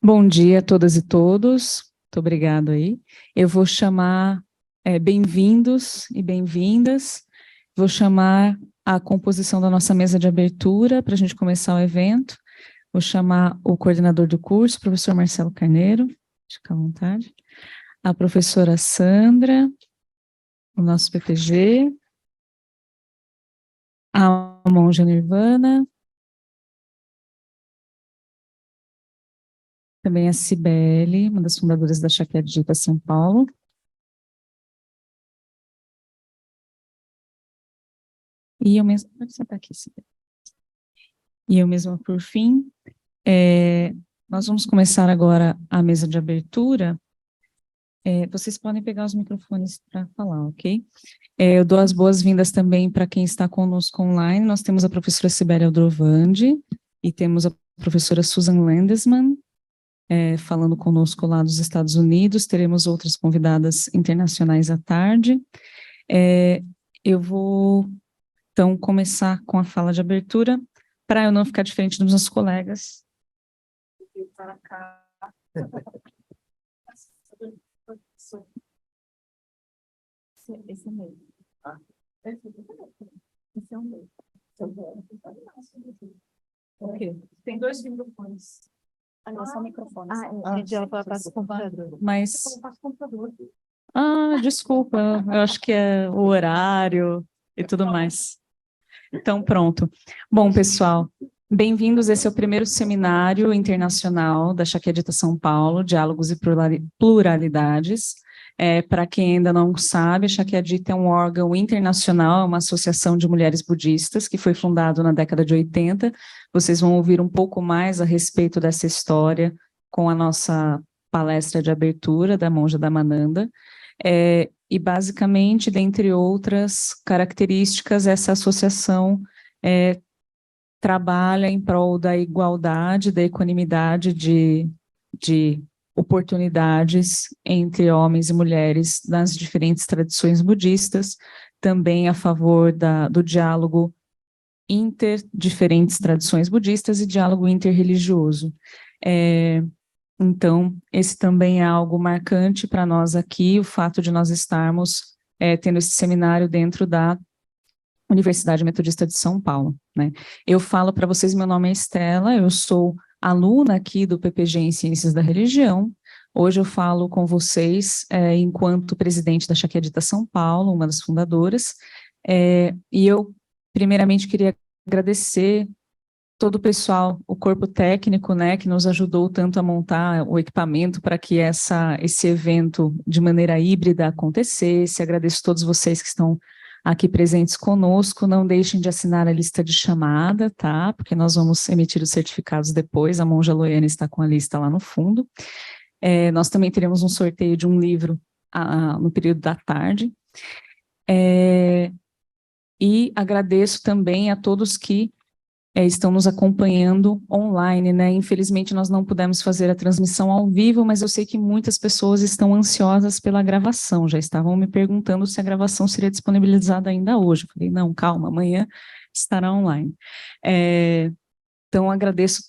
Bom dia a todas e todos, muito obrigado aí. Eu vou chamar bem-vindos e bem-vindas, vou chamar a composição da nossa mesa de abertura para a gente começar o evento. Vou chamar o coordenador do curso, professor Marcelo Carneiro, fica à vontade, a professora Sandra, o nosso PPG, a monja Nirvana, também a Cibele, uma das fundadoras da Chaqueadita São Paulo. E eu mesma, pode sentar aqui, Cibele. E eu mesma, por fim, nós vamos começar agora a mesa de abertura. Vocês podem pegar os microfones para falar, ok? Eu dou as boas-vindas também para quem está conosco online. Nós temos a professora Cibele Aldrovandi e temos a professora Susan Landesman, falando conosco lá dos Estados Unidos. Teremos outras convidadas internacionais à tarde. Eu vou, então, começar com a fala de abertura, para eu não ficar diferente dos meus colegas. Para cá. Esse é meu. Esse é o meu. Ok. Tem dois microfones. Esse é o microfone. Ela passa o computador. Mas... desculpa, eu acho que é o horário e tudo mais. Então, pronto. Bom, pessoal, bem-vindos. Esse é o primeiro seminário internacional da Chaqueadita São Paulo, Diálogos e Pluralidades. Para quem ainda não sabe, a Chaqueadita é um órgão internacional, uma associação de mulheres budistas, que foi fundado na década de 80. Vocês vão ouvir um pouco mais a respeito dessa história com a nossa palestra de abertura da monja Dhammananda. E basicamente, dentre outras características, essa associação trabalha em prol da igualdade, da equanimidade de oportunidades entre homens e mulheres nas diferentes tradições budistas, também a favor do diálogo inter diferentes tradições budistas e diálogo interreligioso. Então, esse também é algo marcante para nós aqui, o fato de nós estarmos tendo esse seminário dentro da Universidade Metodista de São Paulo, né? Eu falo para vocês, meu nome é Estela, eu sou aluna aqui do PPG em Ciências da Religião. Hoje eu falo com vocês enquanto presidente da Chaqueadita São Paulo, uma das fundadoras, e eu primeiramente queria agradecer todo o pessoal, o corpo técnico, né, que nos ajudou tanto a montar o equipamento para que esse evento de maneira híbrida acontecesse. Agradeço a todos vocês que estão aqui presentes conosco. Não deixem de assinar a lista de chamada, tá? Porque nós vamos emitir os certificados depois. A monja Loiane está com a lista lá no fundo. Nós também teremos um sorteio de um livro no período da tarde. E agradeço também a todos que estão nos acompanhando online, né? Infelizmente nós não pudemos fazer a transmissão ao vivo, mas eu sei que muitas pessoas estão ansiosas pela gravação, já estavam me perguntando se a gravação seria disponibilizada ainda hoje. Eu falei, não, calma, amanhã estará online. Então agradeço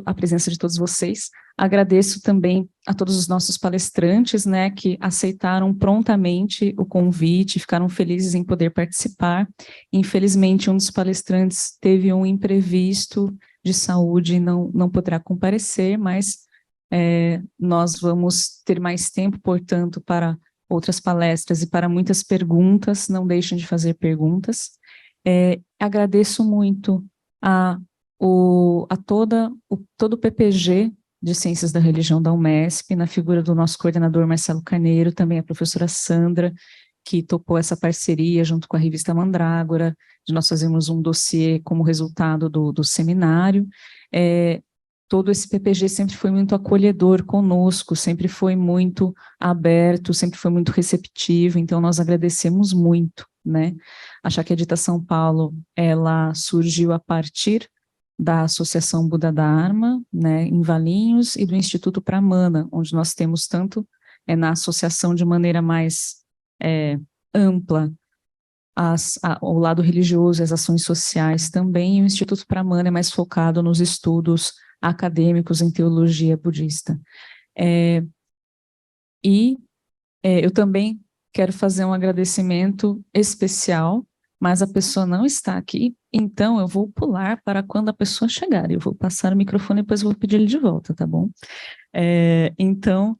a presença de todos vocês, agradeço também a todos os nossos palestrantes, né, que aceitaram prontamente o convite, ficaram felizes em poder participar. Infelizmente, um dos palestrantes teve um imprevisto de saúde e não poderá comparecer, mas nós vamos ter mais tempo, portanto, para outras palestras e para muitas perguntas. Não deixem de fazer perguntas. Agradeço muito todo o PPG de Ciências da Religião da UMESP, na figura do nosso coordenador Marcelo Carneiro, também a professora Sandra, que topou essa parceria junto com a revista Mandrágora, de nós fazermos um dossiê como resultado do seminário. Todo esse PPG sempre foi muito acolhedor conosco, sempre foi muito aberto, sempre foi muito receptivo, então nós agradecemos muito, né? A Chaqueadita São Paulo, ela surgiu a partir da Associação Buda Dharma, né, em Valinhos, e do Instituto Pramana, onde nós temos tanto na associação de maneira mais ampla o lado religioso e as ações sociais também, e o Instituto Pramana é mais focado nos estudos acadêmicos em teologia budista. Eu também quero fazer um agradecimento especial, mas a pessoa não está aqui, então eu vou pular para quando a pessoa chegar. Eu vou passar o microfone e depois vou pedir ele de volta, tá bom? Então,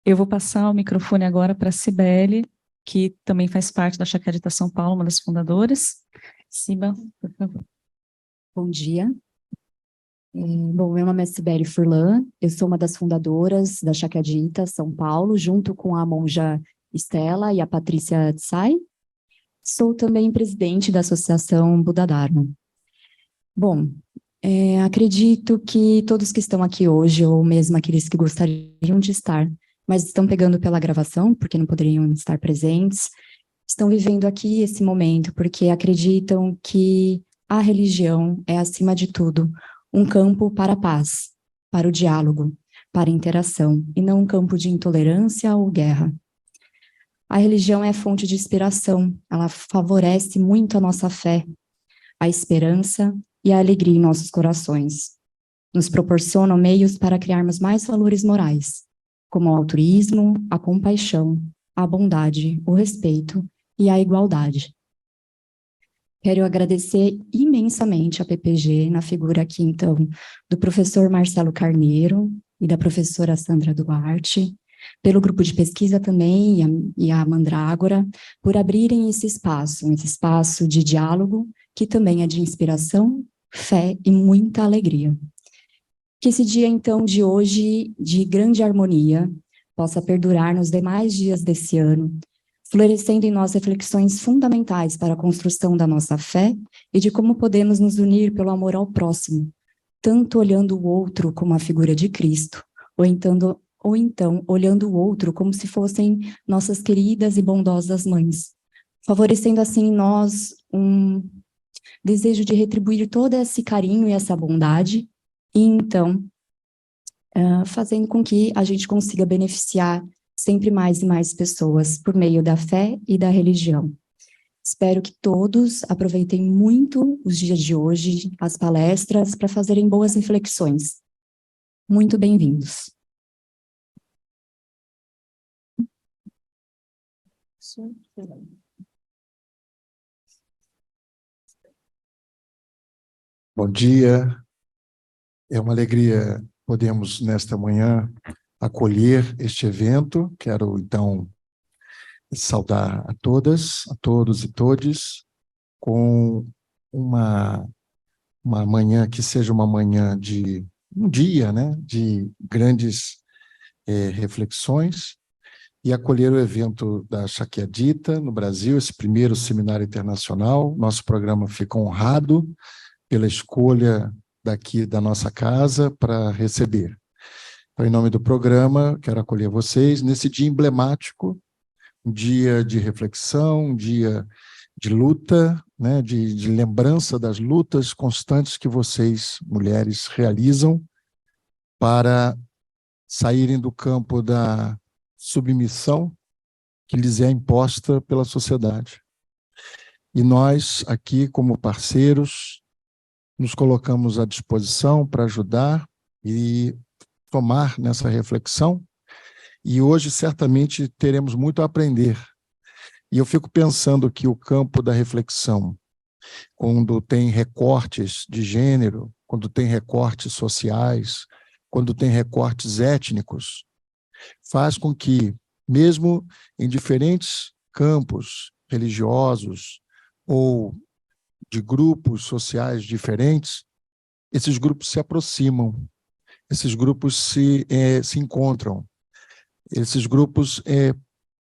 eu vou passar o microfone agora para a Cibele, que também faz parte da Chacarita São Paulo, uma das fundadoras. Ciba, por favor. Bom dia. Bom, meu nome é Cibele Furlan, eu sou uma das fundadoras da Chacarita São Paulo, junto com a monja Estela e a Patrícia Tsai. Sou também presidente da Associação Buda Dharma. Bom, acredito que todos que estão aqui hoje, ou mesmo aqueles que gostariam de estar, mas estão pegando pela gravação, porque não poderiam estar presentes, estão vivendo aqui esse momento, porque acreditam que a religião é, acima de tudo, um campo para a paz, para o diálogo, para a interação, e não um campo de intolerância ou guerra. A religião é fonte de inspiração, ela favorece muito a nossa fé, a esperança e a alegria em nossos corações. Nos proporcionam meios para criarmos mais valores morais, como o altruísmo, a compaixão, a bondade, o respeito e a igualdade. Quero agradecer imensamente a PPG, na figura aqui, então, do professor Marcelo Carneiro e da professora Sandra Duarte, pelo grupo de pesquisa também, e a Mandrágora, por abrirem esse espaço de diálogo, que também é de inspiração, fé e muita alegria. Que esse dia, então, de hoje, de grande harmonia, possa perdurar nos demais dias desse ano, florescendo em nós reflexões fundamentais para a construção da nossa fé e de como podemos nos unir pelo amor ao próximo, tanto olhando o outro como a figura de Cristo, ou então olhando o outro como se fossem nossas queridas e bondosas mães, favorecendo assim em nós um desejo de retribuir todo esse carinho e essa bondade, e então fazendo com que a gente consiga beneficiar sempre mais e mais pessoas por meio da fé e da religião. Espero que todos aproveitem muito os dias de hoje, as palestras, para fazerem boas reflexões. Muito bem-vindos. Bom dia, é uma alegria podermos nesta manhã acolher este evento. Quero então saudar a todas, a todos e todes, com uma manhã que seja uma manhã de um dia, né, de grandes reflexões, e acolher o evento da Chakyadita no Brasil, esse primeiro seminário internacional. Nosso programa fica honrado pela escolha daqui da nossa casa para receber. Então, em nome do programa, quero acolher vocês nesse dia emblemático, um dia de reflexão, um dia de luta, né, de lembrança das lutas constantes que vocês, mulheres, realizam para saírem do campo da submissão que lhes é imposta pela sociedade. E nós, aqui, como parceiros, nos colocamos à disposição para ajudar e tomar nessa reflexão, e hoje certamente teremos muito a aprender. E eu fico pensando que o campo da reflexão, quando tem recortes de gênero, quando tem recortes sociais, quando tem recortes étnicos, faz com que, mesmo em diferentes campos religiosos ou de grupos sociais diferentes, esses grupos se aproximam, esses grupos se encontram, esses grupos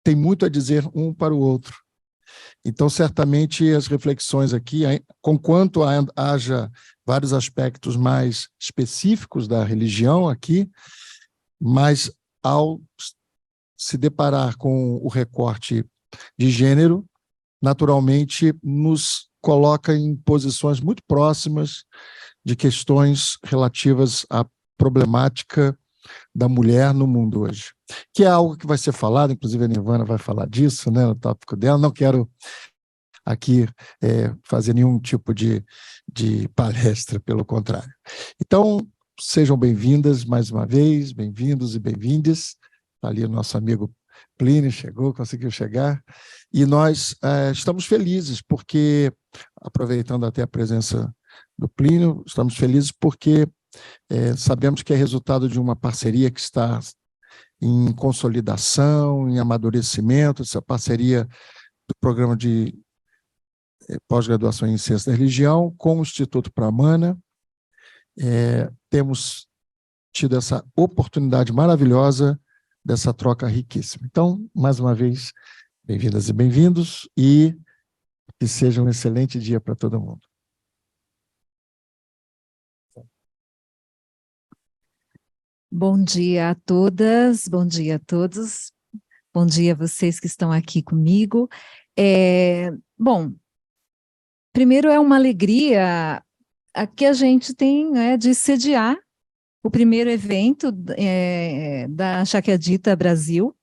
têm muito a dizer um para o outro. Então, certamente, as reflexões aqui, conquanto haja vários aspectos mais específicos da religião aqui, mas ao se deparar com o recorte de gênero, naturalmente nos coloca em posições muito próximas de questões relativas à problemática da mulher no mundo hoje, que é algo que vai ser falado, inclusive a Nirvana vai falar disso, né, no tópico dela. Não quero aqui fazer nenhum tipo de palestra, pelo contrário. Então, sejam bem-vindas mais uma vez, bem-vindos e bem-vindas. Está ali o nosso amigo Plínio, chegou, conseguiu chegar. E nós estamos felizes porque, aproveitando até a presença do Plínio, estamos felizes porque sabemos que é resultado de uma parceria que está em consolidação, em amadurecimento, essa parceria do programa de pós-graduação em Ciência da Religião com o Instituto Pramana. Temos tido essa oportunidade maravilhosa dessa troca riquíssima. Então, mais uma vez, bem-vindas e bem-vindos, e que seja um excelente dia para todo mundo. Bom dia a todas, bom dia a todos, bom dia a vocês que estão aqui comigo. Bom, primeiro é uma alegria que a gente tem de sediar o primeiro evento da Shakyadita Brasil.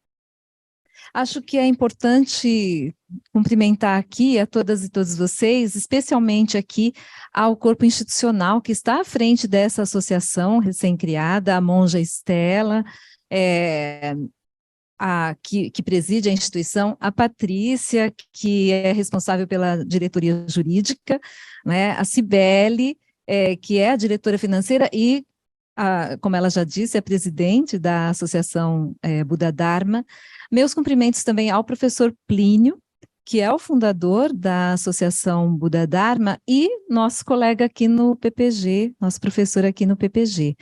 Acho que é importante cumprimentar aqui a todas e todos vocês, especialmente aqui ao corpo institucional que está à frente dessa associação recém-criada, a monja Estela, que preside a instituição, a Patrícia, que é responsável pela diretoria jurídica, né, a Cibele, que é a diretora financeira e, como ela já disse, é presidente da Associação Buda Dharma. Meus cumprimentos também ao professor Plínio, que é o fundador da Associação Buda Dharma e nosso colega aqui no PPG, nosso professor aqui no PPG.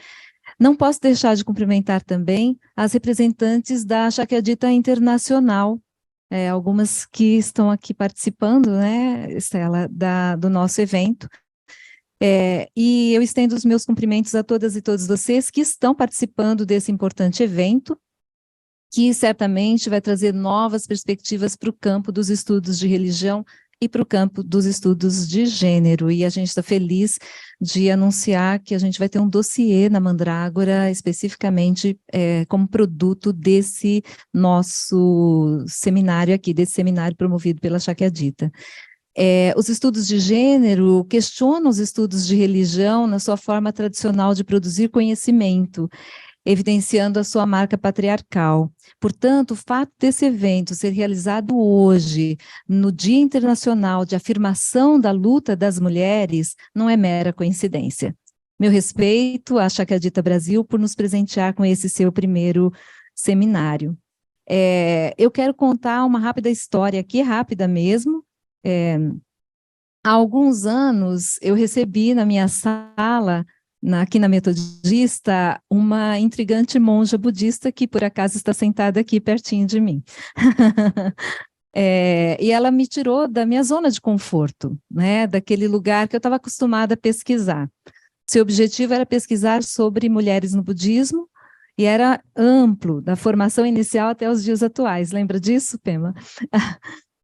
Não posso deixar de cumprimentar também as representantes da Shakyadita Internacional, algumas que estão aqui participando, né, Estela, do nosso evento. E eu estendo os meus cumprimentos a todas e todos vocês que estão participando desse importante evento, que certamente vai trazer novas perspectivas para o campo dos estudos de religião e para o campo dos estudos de gênero. E a gente está feliz de anunciar que a gente vai ter um dossiê na Mandrágora, especificamente como produto desse nosso seminário aqui, desse seminário promovido pela Shakyadita. Os estudos de gênero questionam os estudos de religião na sua forma tradicional de produzir conhecimento, evidenciando a sua marca patriarcal. Portanto, o fato desse evento ser realizado hoje, no Dia Internacional de Afirmação da Luta das Mulheres, não é mera coincidência. Meu respeito à Shakyadita Brasil por nos presentear com esse seu primeiro seminário. Eu quero contar uma rápida história aqui, rápida mesmo. Há alguns anos, eu recebi na minha sala, aqui na Metodista, uma intrigante monja budista que, por acaso, está sentada aqui pertinho de mim. E ela me tirou da minha zona de conforto, né, daquele lugar que eu estava acostumada a pesquisar. Seu objetivo era pesquisar sobre mulheres no budismo, e era amplo, da formação inicial até os dias atuais. Lembra disso, Pema?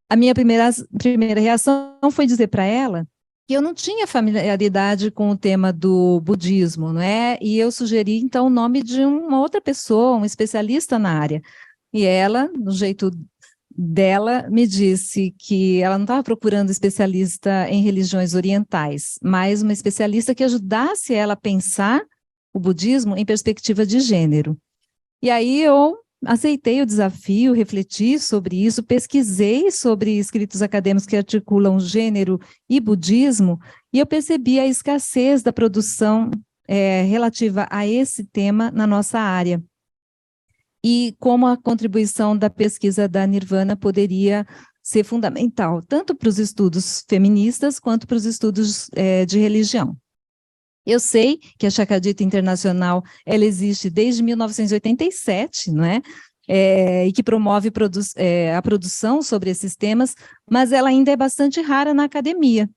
A minha primeira reação foi dizer para ela que eu não tinha familiaridade com o tema do budismo, não é? E eu sugeri, então, o nome de uma outra pessoa, um especialista na área. E ela, do jeito dela, me disse que ela não estava procurando especialista em religiões orientais, mas uma especialista que ajudasse ela a pensar o budismo em perspectiva de gênero. E aí eu aceitei o desafio, refleti sobre isso, pesquisei sobre escritos acadêmicos que articulam gênero e budismo, e eu percebi a escassez da produção relativa a esse tema na nossa área. E como a contribuição da pesquisa da Nirvana poderia ser fundamental, tanto para os estudos feministas quanto para os estudos de religião. Eu sei que a Shakyadita Internacional, ela existe desde 1987, não é? E que promove a produção sobre esses temas, mas ela ainda é bastante rara na academia.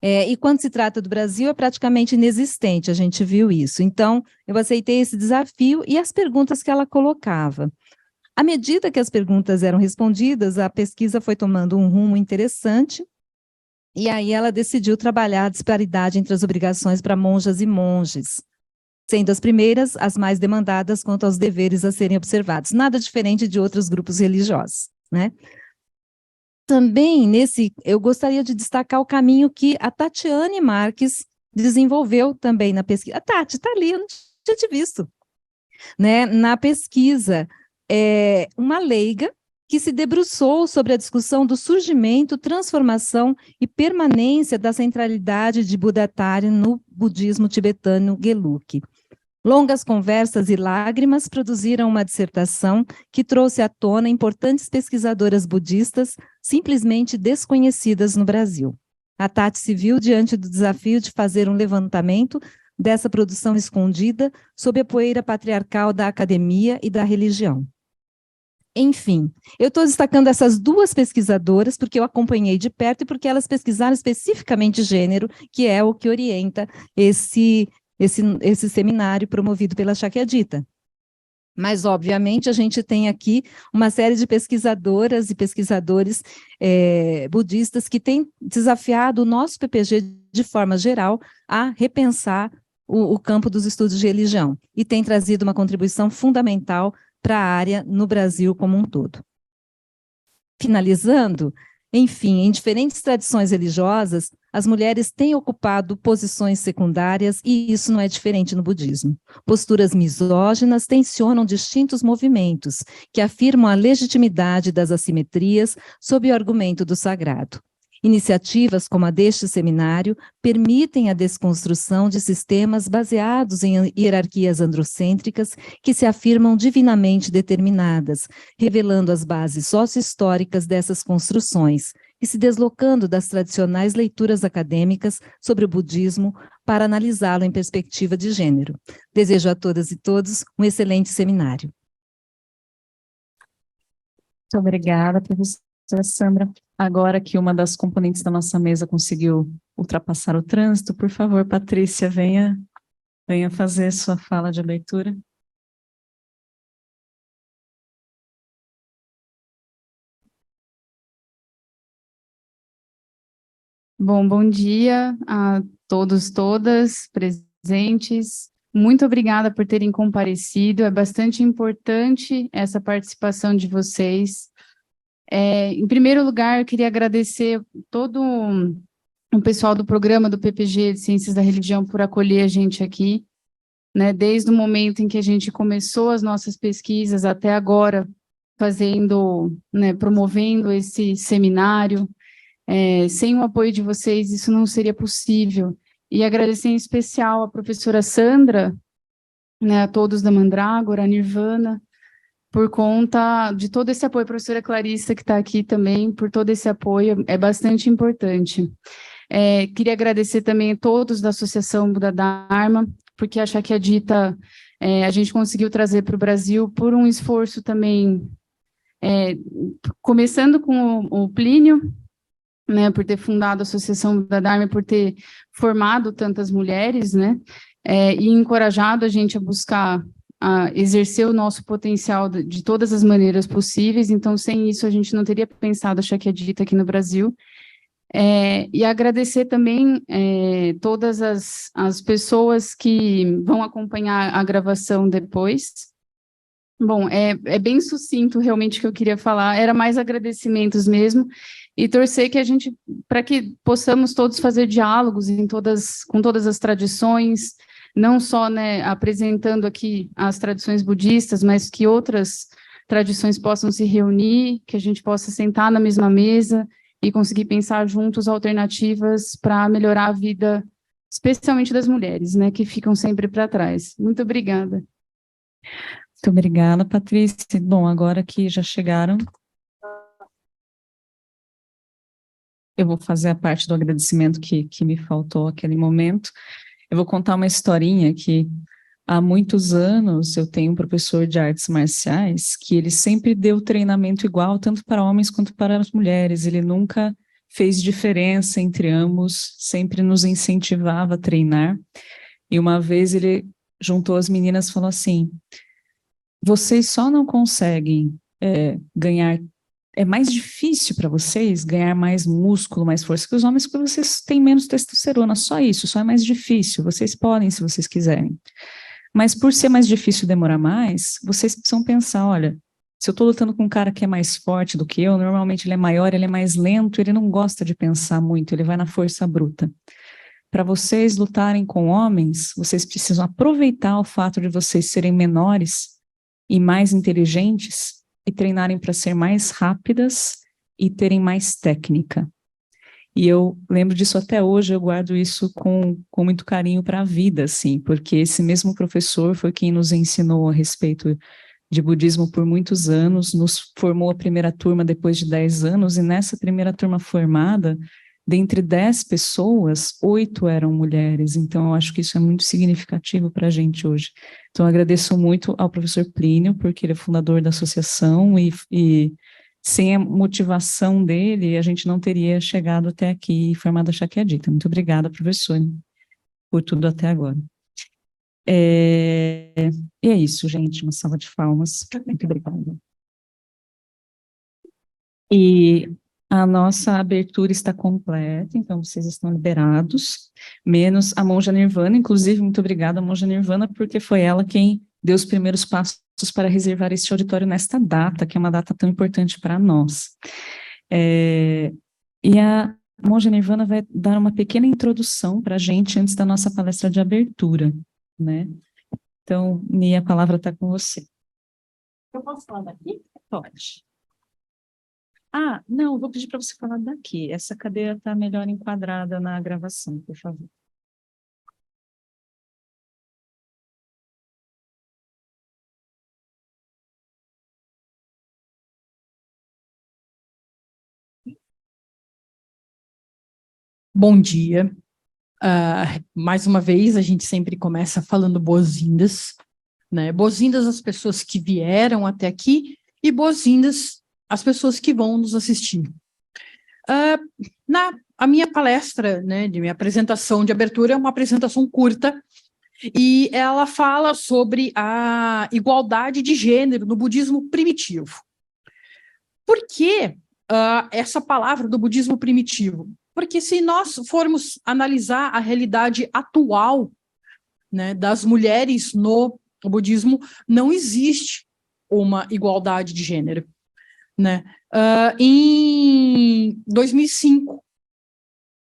E quando se trata do Brasil, é praticamente inexistente, a gente viu isso. Então, eu aceitei esse desafio e as perguntas que ela colocava. À medida que as perguntas eram respondidas, a pesquisa foi tomando um rumo interessante, e aí ela decidiu trabalhar a disparidade entre as obrigações para monjas e monges, sendo as primeiras as mais demandadas quanto aos deveres a serem observados, nada diferente de outros grupos religiosos, né? Também, eu gostaria de destacar o caminho que a Tatiane Marques desenvolveu também na pesquisa. A Tati, está ali, eu não tinha te visto. Né? Na pesquisa, uma leiga que se debruçou sobre a discussão do surgimento, transformação e permanência da centralidade de Buddhatari no budismo tibetano Gelug. Longas conversas e lágrimas produziram uma dissertação que trouxe à tona importantes pesquisadoras budistas simplesmente desconhecidas no Brasil. A Tati se viu diante do desafio de fazer um levantamento dessa produção escondida sob a poeira patriarcal da academia e da religião. Enfim, eu estou destacando essas duas pesquisadoras porque eu acompanhei de perto e porque elas pesquisaram especificamente gênero, que é o que orienta esse seminário promovido pela Shakyadita. Mas, obviamente, a gente tem aqui uma série de pesquisadoras e pesquisadores budistas que têm desafiado o nosso PPG, de forma geral, a repensar o campo dos estudos de religião e tem trazido uma contribuição fundamental para a área no Brasil como um todo. Finalizando, enfim, em diferentes tradições religiosas, as mulheres têm ocupado posições secundárias e isso não é diferente no budismo. Posturas misóginas tensionam distintos movimentos que afirmam a legitimidade das assimetrias sob o argumento do sagrado. Iniciativas como a deste seminário permitem a desconstrução de sistemas baseados em hierarquias androcêntricas que se afirmam divinamente determinadas, revelando as bases sócio-históricas dessas construções e se deslocando das tradicionais leituras acadêmicas sobre o budismo para analisá-lo em perspectiva de gênero. Desejo a todas e todos um excelente seminário. Muito obrigada, professora Sandra. Agora que uma das componentes da nossa mesa conseguiu ultrapassar o trânsito, por favor, Patrícia, venha fazer sua fala de abertura. Bom dia a todos, todas presentes. Muito obrigada por terem comparecido. É bastante importante essa participação de vocês. Em primeiro lugar, eu queria agradecer todo o pessoal do programa do PPG de Ciências da Religião por acolher a gente aqui, né, desde o momento em que a gente começou as nossas pesquisas até agora, promovendo esse seminário. Sem o apoio de vocês, isso não seria possível. E agradecer em especial a professora Sandra, né, a todos da Mandrágora, a Nirvana, por conta de todo esse apoio, a professora Clarissa, que está aqui também, por todo esse apoio, é bastante importante. Queria agradecer também a todos da Associação Buda Dharma, porque a Shakyadita a gente conseguiu trazer para o Brasil por um esforço também, começando com o Plínio, né, por ter fundado a Associação Buda Dharma, por ter formado tantas mulheres, né, e encorajado a gente a buscar a exercer o nosso potencial de todas as maneiras possíveis. Então, sem isso, a gente não teria pensado a Shakyadita aqui no Brasil. E agradecer também todas as pessoas que vão acompanhar a gravação depois. Bom, é bem sucinto realmente o que eu queria falar, era mais agradecimentos mesmo, e torcer que para que possamos todos fazer diálogos com todas as tradições, não só, né, apresentando aqui as tradições budistas, mas que outras tradições possam se reunir, que a gente possa sentar na mesma mesa e conseguir pensar juntos alternativas para melhorar a vida, especialmente das mulheres, né, que ficam sempre para trás. Muito obrigada. Muito obrigada, Patrícia. Bom, agora que já chegaram, eu vou fazer a parte do agradecimento que me faltou naquele momento. Eu vou contar uma historinha que há muitos anos eu tenho um professor de artes marciais que ele sempre deu treinamento igual, tanto para homens quanto para as mulheres. Ele nunca fez diferença entre ambos, sempre nos incentivava a treinar. E uma vez ele juntou as meninas e falou assim: vocês só não conseguem ganhar, é mais difícil para vocês ganhar mais músculo, mais força que os homens, porque vocês têm menos testosterona, só isso, só é mais difícil, vocês podem se vocês quiserem. Mas por ser mais difícil demorar mais, vocês precisam pensar, olha, se eu estou lutando com um cara que é mais forte do que eu, normalmente ele é maior, ele é mais lento, ele não gosta de pensar muito, ele vai na força bruta. para vocês lutarem com homens, vocês precisam aproveitar o fato de vocês serem menores e mais inteligentes e treinarem para ser mais rápidas e terem mais técnica. E eu lembro disso até hoje, eu guardo isso com muito carinho para a vida, assim, porque esse mesmo professor foi quem nos ensinou a respeito de budismo por muitos anos, nos formou a primeira turma depois de 10 anos, e nessa primeira turma formada, dentre 10 pessoas, 8 eram mulheres, então eu acho que isso é muito significativo para a gente hoje. Então eu agradeço muito ao professor Plínio, porque ele é fundador da associação, e sem a motivação dele, a gente não teria chegado até aqui e formado a Chaquiadita. Muito obrigada, professor, por tudo até agora. E é isso, gente, uma salva de palmas. Muito obrigada. E a nossa abertura está completa, então vocês estão liberados, menos a Monja Nirvana, inclusive, muito obrigada, Monja Nirvana, porque foi ela quem deu os primeiros passos para reservar este auditório nesta data, que é uma data tão importante para nós. E a Monja Nirvana vai dar uma pequena introdução para a gente antes da nossa palestra de abertura, né? Então, Nia, a palavra está com você. Eu posso falar daqui? Pode. Ah, não, vou pedir para você falar daqui. Essa cadeira está melhor enquadrada na gravação, por favor. Bom dia. Mais uma vez, a gente sempre começa falando boas-vindas, né? Boas-vindas às pessoas que vieram até aqui e boas-vindas às pessoas que vão nos assistir. A minha palestra, né, de minha apresentação de abertura é uma apresentação curta e ela fala sobre a igualdade de gênero no budismo primitivo. Por que essa palavra do budismo primitivo? Porque se nós formos analisar a realidade atual, né, das mulheres no budismo, não existe uma igualdade de gênero, né? Em 2005,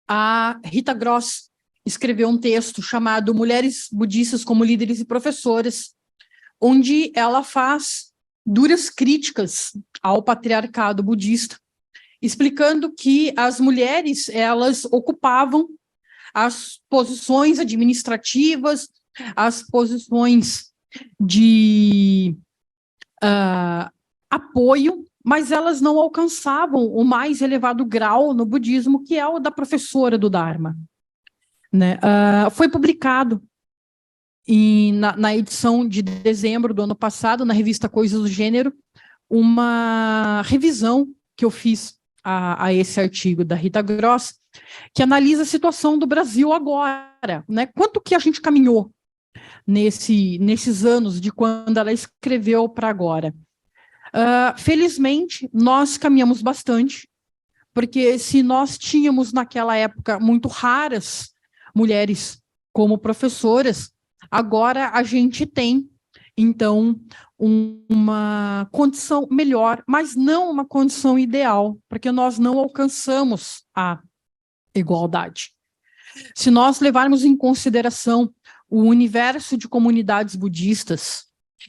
a Rita Gross escreveu um texto chamado Mulheres Budistas como Líderes e Professoras, onde ela faz duras críticas ao patriarcado budista, explicando que as mulheres, elas ocupavam as posições administrativas, as posições de apoio, mas elas não alcançavam o mais elevado grau no budismo, que é o da professora do Dharma, né? Foi publicado na edição de dezembro do ano passado, na revista Coisas do Gênero, uma revisão que eu fiz a esse artigo da Rita Gross, que analisa a situação do Brasil agora, né? Quanto que a gente caminhou nesses anos de quando ela escreveu para agora. Felizmente, nós caminhamos bastante, porque se nós tínhamos naquela época muito raras mulheres como professoras, agora a gente tem, então, uma condição melhor, mas não uma condição ideal, porque nós não alcançamos a igualdade. Se nós levarmos em consideração o universo de comunidades budistas,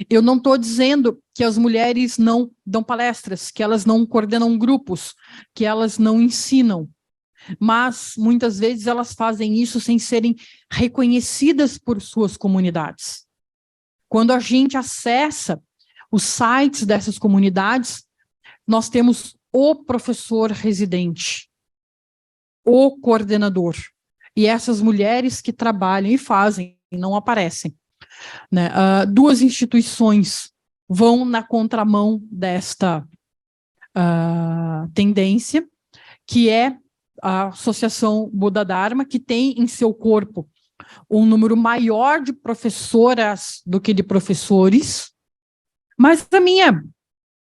eu não estou dizendo que as mulheres não dão palestras, que elas não coordenam grupos, que elas não ensinam, mas muitas vezes elas fazem isso sem serem reconhecidas por suas comunidades. Quando a gente acessa os sites dessas comunidades, nós temos o professor residente, o coordenador, e essas mulheres que trabalham e fazem, não aparecem, né? Duas instituições vão na contramão desta tendência, que é a Associação Buda Dharma, que tem em seu corpo um número maior de professoras do que de professores, mas a minha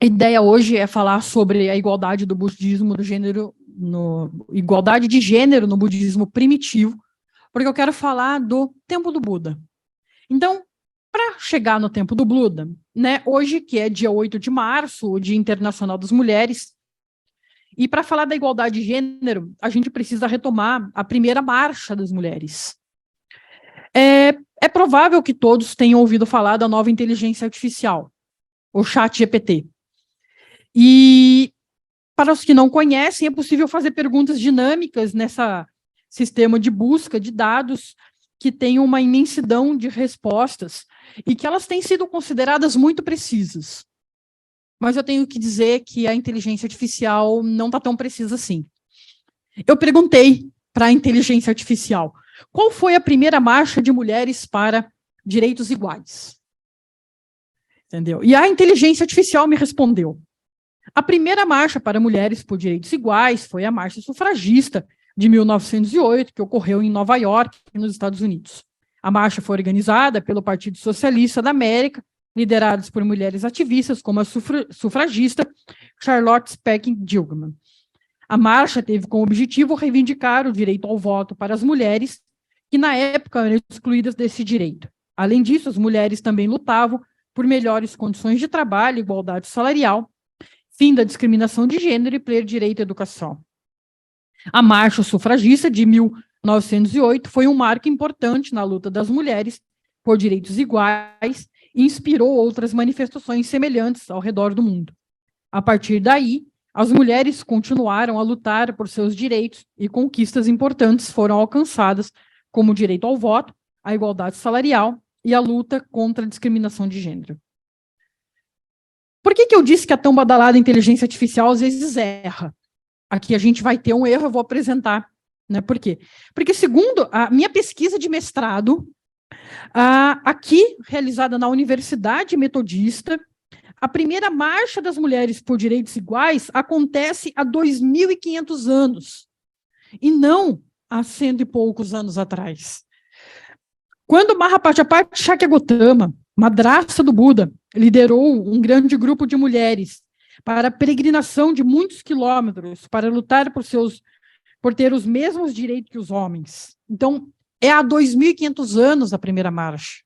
ideia hoje é falar sobre a igualdade do budismo do gênero, igualdade de gênero no budismo primitivo, porque eu quero falar do tempo do Buda. Então, para chegar no tempo do Buda, né, hoje, que é dia 8 de março, o Dia Internacional das Mulheres, E para falar da igualdade de gênero, a gente precisa retomar a primeira marcha das mulheres. É provável que todos tenham ouvido falar da nova inteligência artificial, o ChatGPT. E, para os que não conhecem, é possível fazer perguntas dinâmicas nesse sistema de busca de dados que tem uma imensidão de respostas e que elas têm sido consideradas muito precisas. Mas eu tenho que dizer que a inteligência artificial não está tão precisa assim. Eu perguntei para a inteligência artificial, qual foi a primeira marcha de mulheres para direitos iguais? Entendeu? E a inteligência artificial me respondeu. A primeira marcha para mulheres por direitos iguais foi a marcha sufragista de 1908, que ocorreu em Nova York, nos Estados Unidos. A marcha foi organizada pelo Partido Socialista da América, liderados por mulheres ativistas, como a sufragista Charlotte Speckink Gilman. A marcha teve como objetivo reivindicar o direito ao voto para as mulheres, que na época eram excluídas desse direito. Além disso, as mulheres também lutavam por melhores condições de trabalho, igualdade salarial, fim da discriminação de gênero e pleno direito à educação. A marcha sufragista de 1908 foi um marco importante na luta das mulheres por direitos iguais e inspirou outras manifestações semelhantes ao redor do mundo. A partir daí, as mulheres continuaram a lutar por seus direitos e conquistas importantes foram alcançadas, como o direito ao voto, a igualdade salarial e a luta contra a discriminação de gênero. Por que eu disse que a tão badalada inteligência artificial às vezes erra? Aqui a gente vai ter um erro, eu vou apresentar. Né? Por quê? Porque, segundo a minha pesquisa de mestrado, aqui, realizada na Universidade Metodista, a primeira marcha das mulheres por direitos iguais acontece há 2.500 anos, e não há 100 e poucos anos atrás. Quando Mahapajapati Shakyamuni, madrasta do Buda, liderou um grande grupo de mulheres para a peregrinação de muitos quilômetros para lutar por ter os mesmos direitos que os homens. Então, é há 2.500 anos a primeira marcha.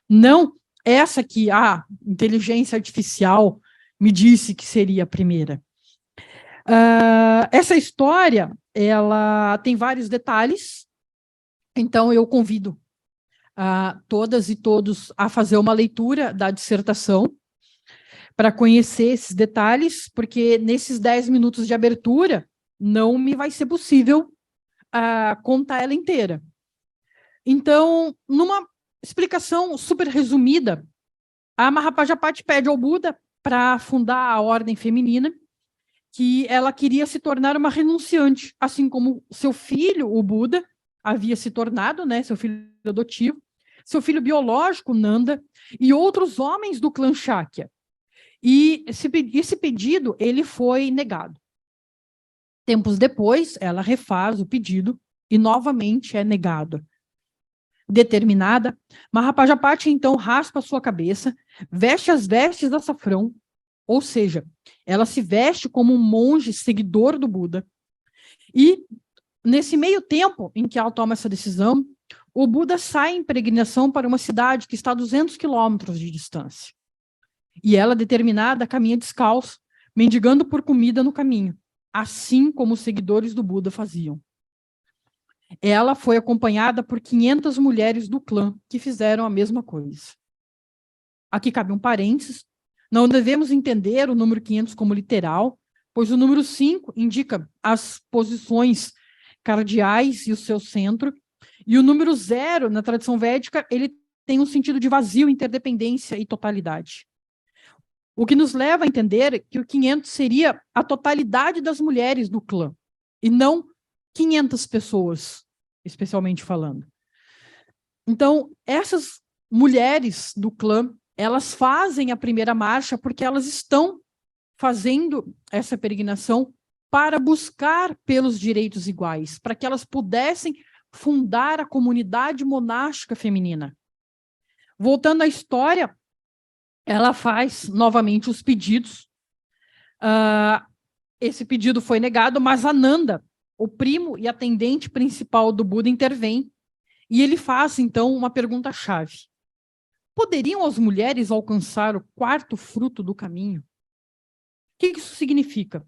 Não essa que a inteligência artificial me disse que seria a primeira. Essa história, ela tem vários detalhes, então eu convido todas e todos a fazer uma leitura da dissertação para conhecer esses detalhes, porque nesses 10 minutos de abertura não me vai ser possível contar ela inteira. Então, numa explicação super resumida, a Mahapajapati pede ao Buda para fundar a ordem feminina, que ela queria se tornar uma renunciante, assim como seu filho, o Buda, havia se tornado, né, seu filho adotivo, seu filho biológico, Nanda, e outros homens do clã Shakya. E esse pedido ele foi negado. Tempos depois, ela refaz o pedido e novamente é negado. Determinada, Mahapajapati então raspa sua cabeça, veste as vestes de açafrão, ou seja, ela se veste como um monge seguidor do Buda. E, nesse meio tempo em que ela toma essa decisão, o Buda sai em peregrinação para uma cidade que está a 200 quilômetros de distância. E ela, determinada, caminha descalço, mendigando por comida no caminho, assim como os seguidores do Buda faziam. Ela foi acompanhada por 500 mulheres do clã que fizeram a mesma coisa. Aqui cabe um parênteses. Não devemos entender o número 500 como literal, pois o número 5 indica as posições cardeais e o seu centro, e o número 0, na tradição védica, ele tem um sentido de vazio, interdependência e totalidade. O que nos leva a entender que o 500 seria a totalidade das mulheres do clã, e não 500 pessoas, especialmente falando. Então, essas mulheres do clã, elas fazem a primeira marcha porque elas estão fazendo essa peregrinação para buscar pelos direitos iguais, para que elas pudessem fundar a comunidade monástica feminina. Voltando à história, ela faz novamente os pedidos. Esse pedido foi negado, mas Ananda, o primo e atendente principal do Buda, intervém e ele faz, então, uma pergunta-chave. Poderiam as mulheres alcançar o quarto fruto do caminho? O que isso significa?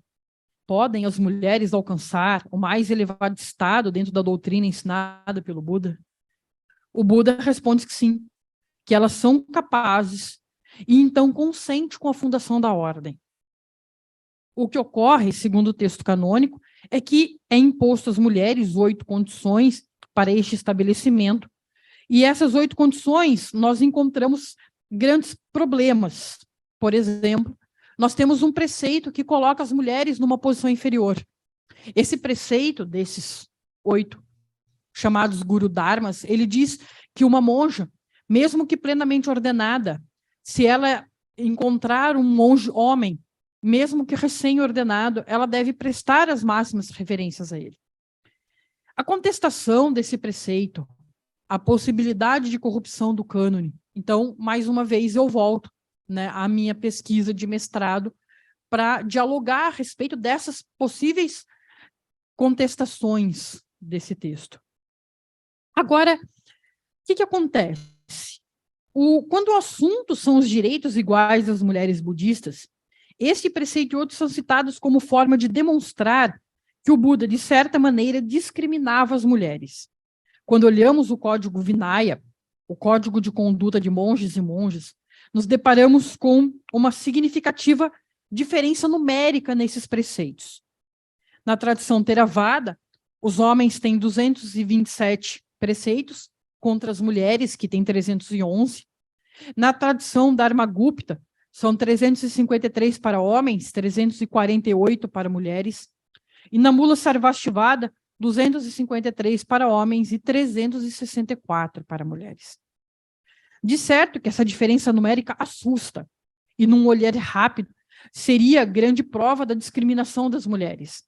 podem as mulheres alcançar o mais elevado estado dentro da doutrina ensinada pelo Buda? O Buda responde que sim, que elas são capazes e então consente com a fundação da ordem. O que ocorre, segundo o texto canônico, é que é imposto às mulheres 8 condições para este estabelecimento, e essas 8 condições nós encontramos grandes problemas. Por exemplo, nós temos um preceito que coloca as mulheres numa posição inferior. Esse preceito desses 8, chamados Guru Dharmas, ele diz que uma monja, mesmo que plenamente ordenada, se ela encontrar um monge homem, mesmo que recém-ordenado, ela deve prestar as máximas reverências a ele. A contestação desse preceito, a possibilidade de corrupção do cânone. Então, mais uma vez, eu volto, né, à minha pesquisa de mestrado para dialogar a respeito dessas possíveis contestações desse texto. Agora, o que acontece? Quando o assunto são os direitos iguais das mulheres budistas, este preceito e outros são citados como forma de demonstrar que o Buda, de certa maneira, discriminava as mulheres. Quando olhamos o Código Vinaya, o Código de Conduta de Monges e Monjas, nos deparamos com uma significativa diferença numérica nesses preceitos. Na tradição Theravada, os homens têm 227 preceitos, contra as mulheres, que têm 311. Na tradição Dharmagupta, são 353 para homens, 348 para mulheres. E na Mula Sarvastivada, 253 para homens e 364 para mulheres. De certo que essa diferença numérica assusta, e num olhar rápido, seria grande prova da discriminação das mulheres.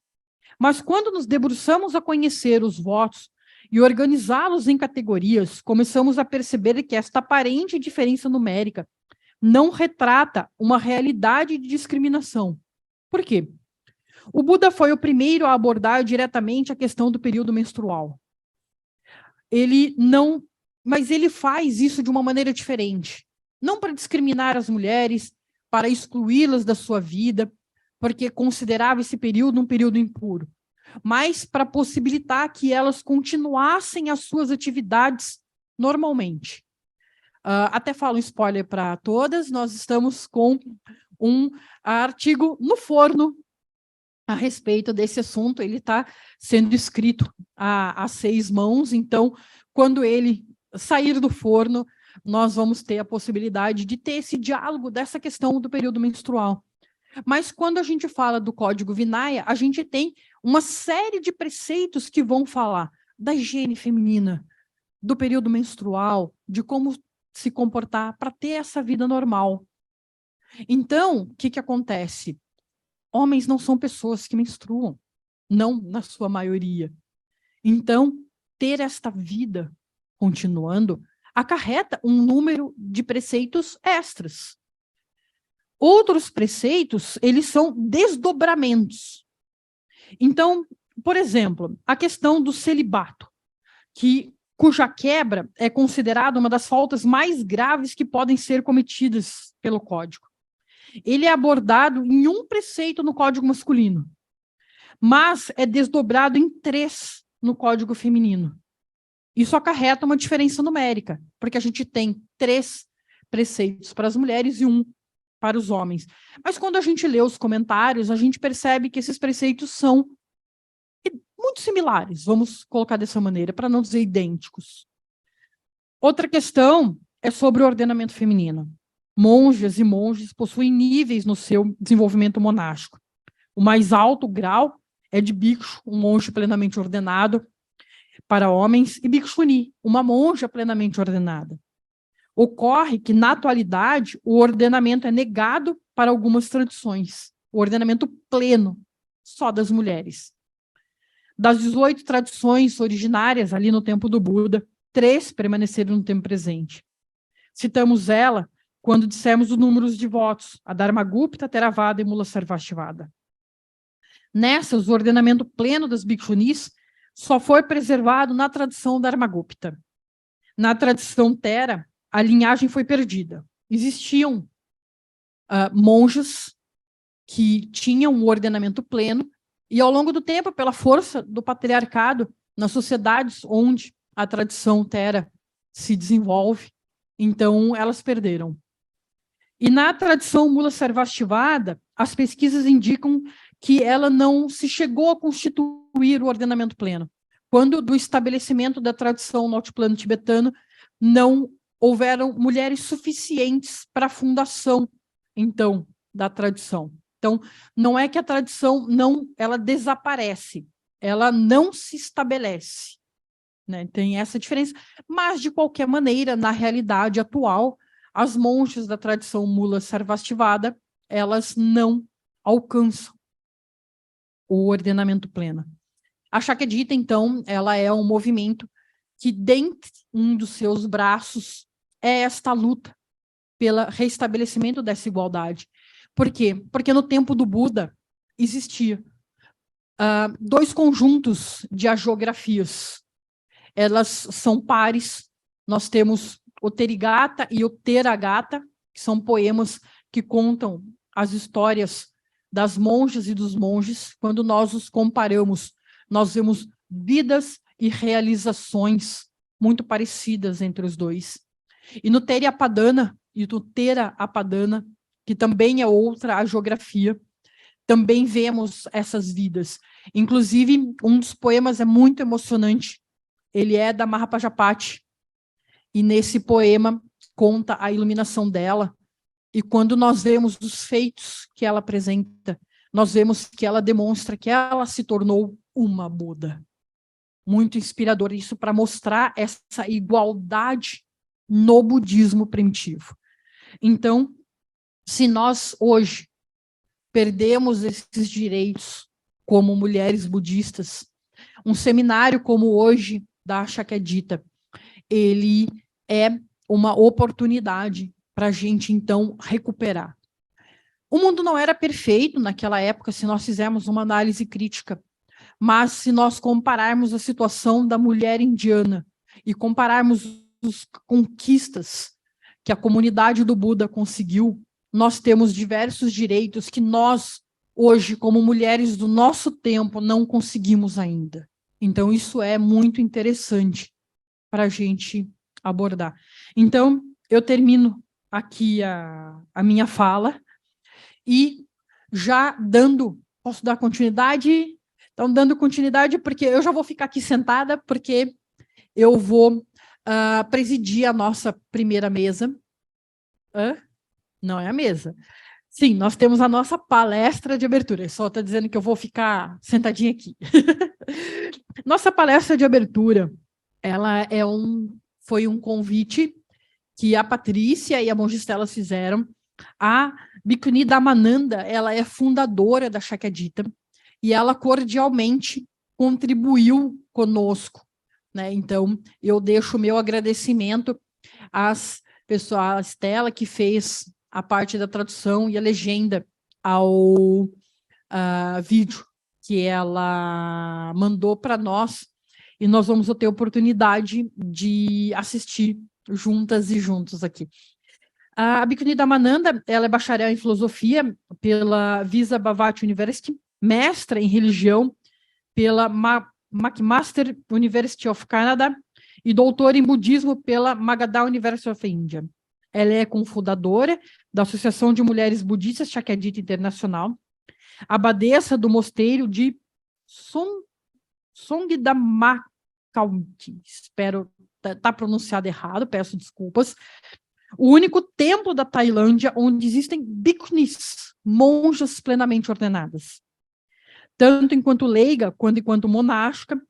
Mas quando nos debruçamos a conhecer os votos e organizá-los em categorias, começamos a perceber que esta aparente diferença numérica não retrata uma realidade de discriminação. Por quê? O Buda foi o primeiro a abordar diretamente a questão do período menstrual. Mas ele faz isso de uma maneira diferente. Não para discriminar as mulheres, para excluí-las da sua vida, porque considerava esse período um período impuro, mas para possibilitar que elas continuassem as suas atividades normalmente. Até falo um spoiler para todas, nós estamos com um artigo no forno a respeito desse assunto, ele está sendo escrito a 6 mãos, então, quando ele sair do forno, nós vamos ter a possibilidade de ter esse diálogo dessa questão do período menstrual. Mas quando a gente fala do Código Vinaya, a gente tem uma série de preceitos que vão falar da higiene feminina, do período menstrual, de como se comportar para ter essa vida normal. Então, o que acontece? Homens não são pessoas que menstruam, não na sua maioria. Então, ter esta vida continuando acarreta um número de preceitos extras. Outros preceitos, eles são desdobramentos. Então, por exemplo, a questão do celibato, cuja quebra é considerada uma das faltas mais graves que podem ser cometidas pelo Código. Ele é abordado em um preceito no Código masculino, mas é desdobrado em 3 no Código feminino. Isso acarreta uma diferença numérica, porque a gente tem 3 preceitos para as mulheres e 1 para os homens. Mas quando a gente lê os comentários, a gente percebe que esses preceitos são muito similares, vamos colocar dessa maneira, para não dizer idênticos. Outra questão é sobre o ordenamento feminino. Monjas e monges possuem níveis no seu desenvolvimento monástico. O mais alto grau é de bhikshu, um monge plenamente ordenado para homens, e bhikshuni, uma monja plenamente ordenada. Ocorre que, na atualidade, o ordenamento é negado para algumas tradições. O ordenamento pleno, só das mulheres. Das 18 tradições originárias ali no tempo do Buda, 3 permaneceram no tempo presente. Citamos ela quando dissemos os números de votos, a Dharmagupta, Theravada e Mula Sarvastivada. Nessas, o ordenamento pleno das bhikshunis só foi preservado na tradição Dharmagupta. Na tradição Thera, a linhagem foi perdida. Existiam monjas que tinham um ordenamento pleno, E ao longo do tempo, pela força do patriarcado, nas sociedades onde a tradição Thera se desenvolve, então elas perderam. E na tradição Mula Sarvastivada, as pesquisas indicam que ela não se chegou a constituir o ordenamento pleno. Quando do estabelecimento da tradição no altiplano tibetano, não houveram mulheres suficientes para a fundação, então, da tradição. Então, não é que a tradição ela desaparece, ela não se estabelece, né? Tem essa diferença, mas, de qualquer maneira, na realidade atual, as monjas da tradição Mula Sarvastivada, elas não alcançam o ordenamento pleno. A Shakyamuni, então, ela é um movimento que, dentre um dos seus braços, é esta luta pelo restabelecimento dessa igualdade. Por quê? Porque no tempo do Buda existia dois conjuntos de agiografias. Elas são pares. Nós temos o Therigatha e o Theragatha, que são poemas que contam as histórias das monjas e dos monges. Quando nós os comparamos, nós vemos vidas e realizações muito parecidas entre os dois. E no Theryapadana e no Therapadana, que também é outra agiografia, também vemos essas vidas. Inclusive, um dos poemas é muito emocionante. Ele é da Mahapajapati. E nesse poema conta a iluminação dela. E quando nós vemos os feitos que ela apresenta, nós vemos que ela demonstra que ela se tornou uma Buda. Muito inspirador isso para mostrar essa igualdade no budismo primitivo. Então, se nós hoje perdemos esses direitos como mulheres budistas, um seminário como hoje da Shakyamuni, ele é uma oportunidade para a gente, então, recuperar. O mundo não era perfeito naquela época, se nós fizermos uma análise crítica, mas se nós compararmos a situação da mulher indiana e compararmos as conquistas que a comunidade do Buda conseguiu, nós temos diversos direitos que nós, hoje, como mulheres do nosso tempo, não conseguimos ainda. Então, isso é muito interessante para a gente abordar. Então, eu termino aqui a minha fala e já dando, posso dar continuidade? Então, dando continuidade, porque eu já vou ficar aqui sentada, porque eu vou presidir a nossa primeira mesa. Não é a mesa. Sim, nós temos a nossa palestra de abertura. Só está dizendo que eu vou ficar sentadinha aqui. Nossa palestra de abertura, ela foi um convite que a Patrícia e a monja Estela fizeram. A Bhikkhuni Dhammananda, ela é fundadora da Shakyamuni e ela cordialmente contribuiu conosco, né? Então, eu deixo o meu agradecimento às pessoas, a Estela, que fez a parte da tradução e a legenda ao vídeo que ela mandou para nós, e nós vamos ter a oportunidade de assistir juntas e juntos aqui. A Bhikkhuni Dhammananda, ela é bacharel em filosofia pela Visa Bhavati University, mestra em religião pela McMaster University of Canada e doutora em budismo pela Magadha University of India. Ela é cofundadora da Associação de Mulheres Budistas Shakyamuni Internacional, abadesa do mosteiro de Songdhamma County. Espero estar pronunciado errado, peço desculpas. O único templo da Tailândia onde existem bhikkhunis, monjas plenamente ordenadas. Tanto enquanto leiga quanto enquanto monástica,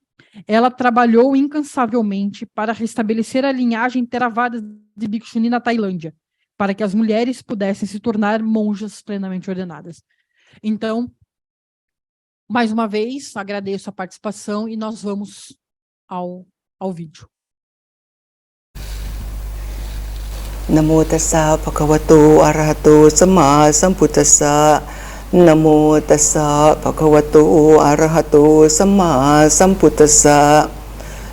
ela trabalhou incansavelmente para restabelecer a linhagem Theravada de Bhikshuni na Tailândia, para que as mulheres pudessem se tornar monjas plenamente ordenadas. Então, mais uma vez, agradeço a participação e nós vamos ao vídeo. Namo tassa bhagavato arahato samma sambuddhassa. Namo tassa bhagavato arahato samma sambuddhassa.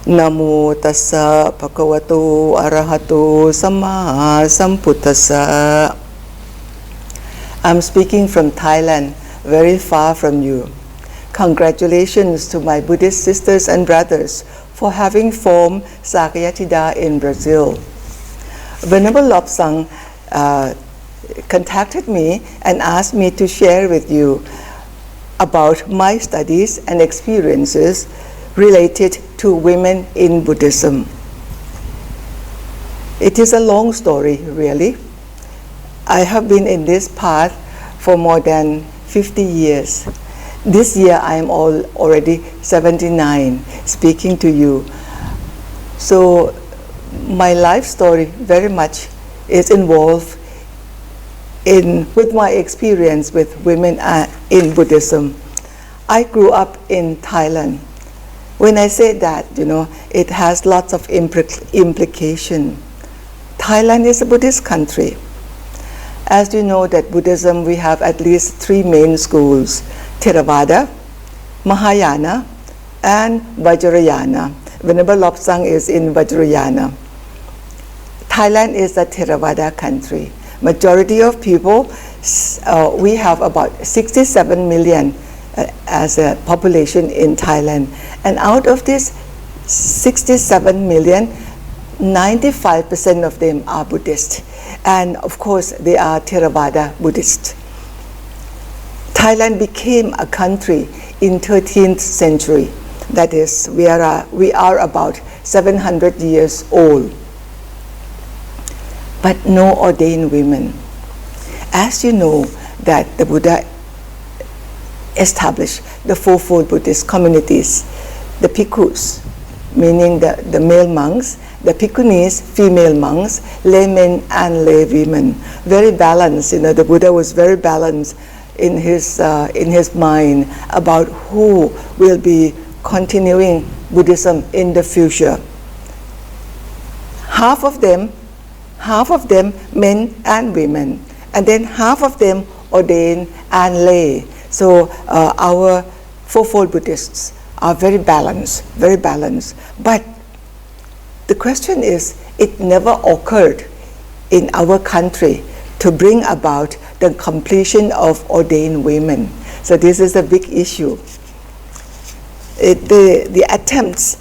Namo tassa bhagavato arahato samma sambuddhassa. I'm speaking from Thailand, very far from you. Congratulations to my Buddhist sisters and brothers for having formed Sakayatida in Brazil. Venerable Lobsang contacted me and asked me to share with you about my studies and experiences related to women in Buddhism. It is a long story, really. I have been in this path for more than 50 years. This year I am already 79 speaking to you. So my life story very much is involved with my experience with women in Buddhism. I grew up in Thailand. When I say that, it has lots of implication. Thailand is a Buddhist country. As you know that Buddhism, we have at least 3 main schools: Theravada, Mahayana, and Vajrayana. Venerable Lobsang is in Vajrayana. Thailand is a Theravada country. Majority of people, we have about 67 million as a population in Thailand. And out of this 67 million, 95% of them are Buddhist. And of course, they are Theravada Buddhist. Thailand became a country in 13th century. That is, we are about 700 years old. But no ordained women. As you know, that the Buddha established the fourfold Buddhist communities, the bhikkhus, meaning the male monks, the bhikkhunis, female monks, laymen and lay women. Very balanced, the Buddha was very balanced in his mind about who will be continuing Buddhism in the future. Half of them men and women, and then half of them ordained and lay. So our fourfold Buddhists are very balanced. But the question is, it never occurred in our country to bring about the completion of ordained women. So this is a big issue. The attempts,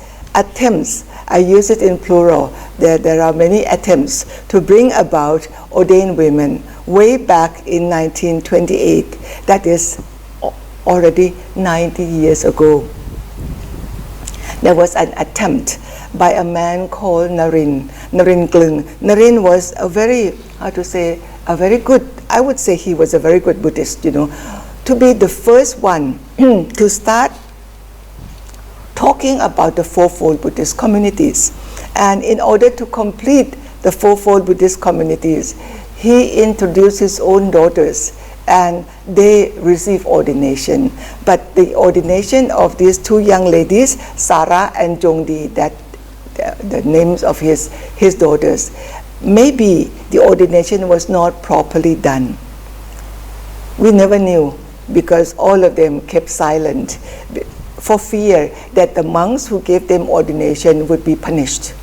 I use it in plural, there are many attempts to bring about ordained women way back in 1928. That is already 90 years ago. There was an attempt by a man called Narin Glung. Narin was a very good, I would say he was a very good Buddhist, to be the first one to start talking about the fourfold Buddhist communities. And in order to complete the fourfold Buddhist communities, he introduced his own daughters and they received ordination. But the ordination of these 2 young ladies, Sarah and Jongdi, that the names of his daughters, maybe the ordination was not properly done. We never knew because all of them kept silent for fear that the monks who gave them ordination would be punished.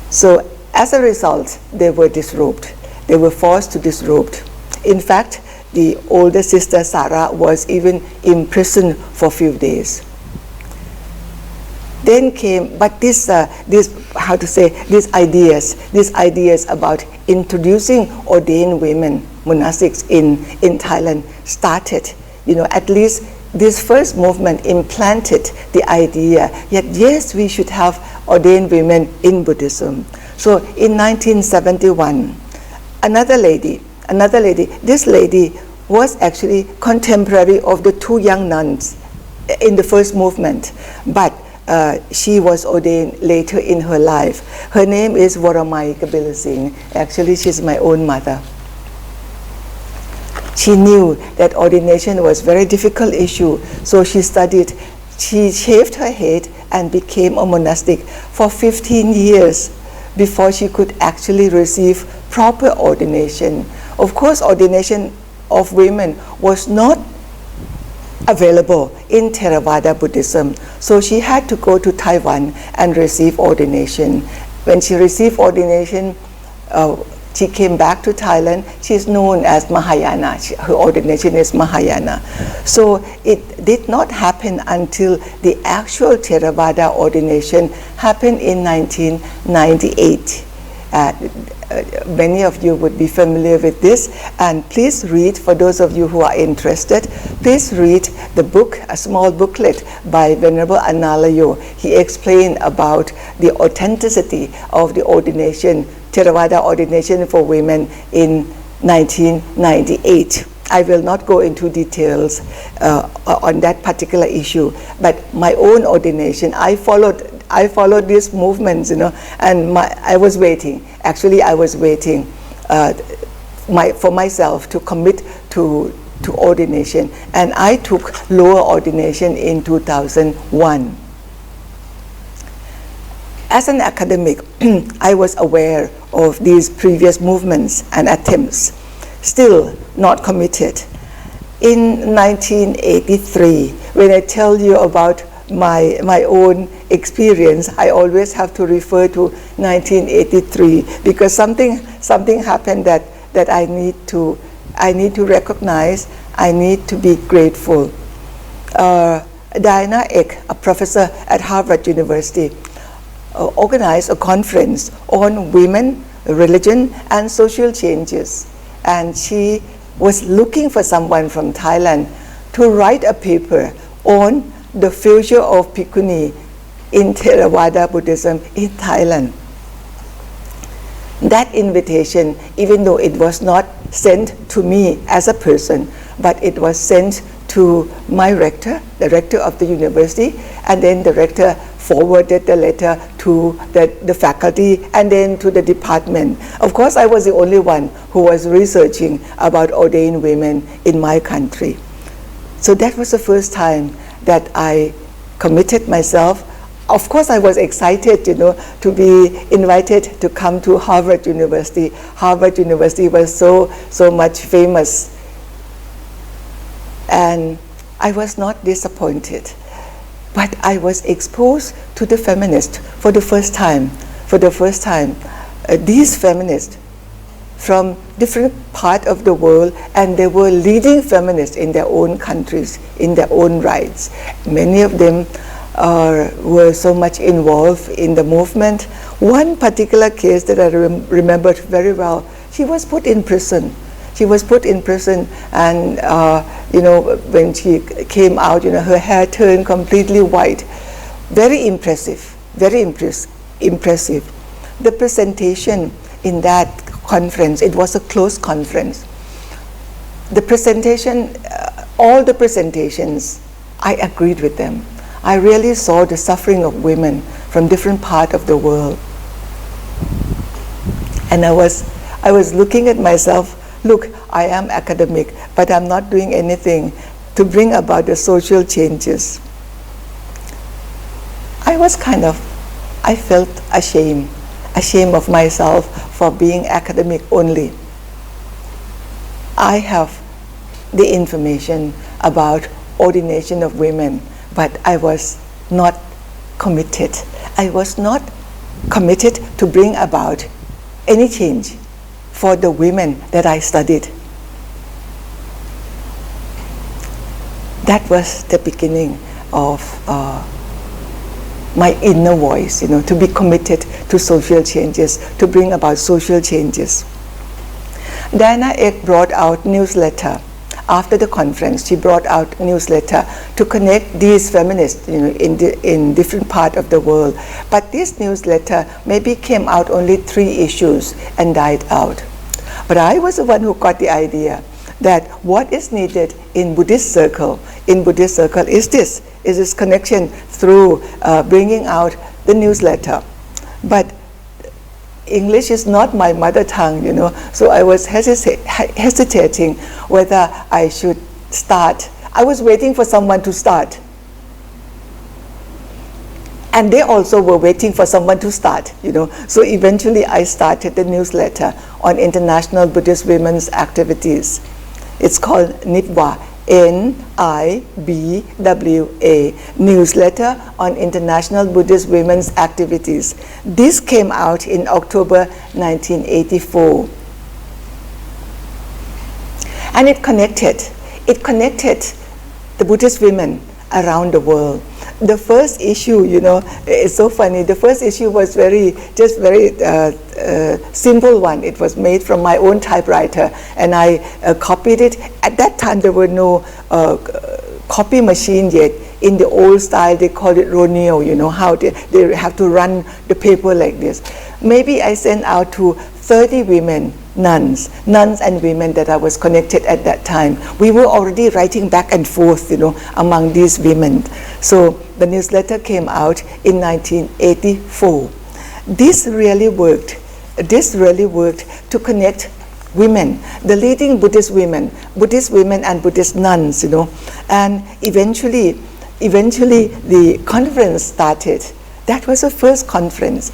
So as a result, they were disrobed. They were forced to disrobe. In fact, the older sister Sarah was even imprisoned for a few days. Then came, but these ideas about introducing ordained women, monastics in Thailand started. At least this first movement implanted the idea that yes, we should have ordained women in Buddhism. So in 1971, another lady, this lady was actually contemporary of the 2 young nuns in the first movement, but she was ordained later in her life. Her name is Waramai Kabila Singh. Actually, she's my own mother. She knew that ordination was a very difficult issue, so she studied. She shaved her head and became a monastic for 15 years before she could actually receive proper ordination. Of course, ordination of women was not available in Theravada Buddhism, so she had to go to Taiwan and receive ordination. When she received ordination, She came back to Thailand. She's known as Mahayana. Her ordination is Mahayana. So it did not happen until the actual Theravada ordination happened in 1998. Many of you would be familiar with this, and please read, for those of you who are interested, please read the book, a small booklet by Venerable Analayo. He explained about the authenticity of the ordination, Theravada ordination for women in 1998. I will not go into details on that particular issue, but my own ordination, I followed these movements, you know, and I was waiting. Actually, I was waiting for myself to commit to ordination, and I took lower ordination in 2001. As an academic, I was aware of these previous movements and attempts, still not committed. In 1983, when I tell you about my own experience, I always have to refer to 1983 because something happened that I need to recognize. I need to be grateful. Diana Eck, a professor at Harvard University, organized a conference on women, religion, and social changes, and she was looking for someone from Thailand to write a paper on the future of Bhikkhuni in Theravada Buddhism in Thailand. That invitation, even though it was not sent to me as a person, but it was sent to my rector, the rector of the university, and then the rector forwarded the letter to the faculty and then to the department. Of course, I was the only one who was researching about ordained women in my country. So that was the first time that I committed myself. Of course, I was excited, you know, to be invited to come to Harvard University. Harvard University was so much famous. And I was not disappointed. But I was exposed to the feminists for the first time. These feminists from different parts of the world, and they were leading feminists in their own countries, in their own rights. Many of them were so much involved in the movement. One particular case that I remembered very well, she was put in prison. She was put in prison, and you know, when she came out, you know, her hair turned completely white. Very impressive, very impressive. The presentation in that conference, it was a closed conference. The presentation, all the presentations, I agreed with them. I really saw the suffering of women from different parts of the world. And I was looking at myself, look, I am academic, but I'm not doing anything to bring about the social changes. I felt ashamed of myself for being academic only. I have the information about ordination of women, but I was not committed. I was not committed to bring about any change for the women that I studied. That was the beginning of my inner voice, you know, to be committed to social changes, to bring about social changes. Diana Eck brought out newsletter. After the conference, she brought out newsletter to connect these feminists, you know, in different parts of the world. But this newsletter maybe came out only 3 issues and died out. But I was the one who got the idea that what is needed in Buddhist circle is this connection through bringing out the newsletter. But English is not my mother tongue, you know, so I was hesitating whether I should start. I was waiting for someone to start. And they also were waiting for someone to start, you know. So eventually I started the newsletter on International Buddhist Women's Activities. It's called NIBWA, N-I-B-W-A, Newsletter on International Buddhist Women's Activities. This came out in October 1984. And it connected the Buddhist women around the world. The first issue, you know, it's so funny. The first issue was very simple one. It was made from my own typewriter, and I copied it. At that time, there were no copy machine yet. In the old style, they called it Roneo, you know, how they have to run the paper like this. Maybe I sent out to 30 women, nuns and women that I was connected at that time. We were already writing back and forth, you know, among these women. So the newsletter came out in 1984. This really worked to connect women, the leading Buddhist women and Buddhist nuns, you know. And eventually the conference started. That was the first conference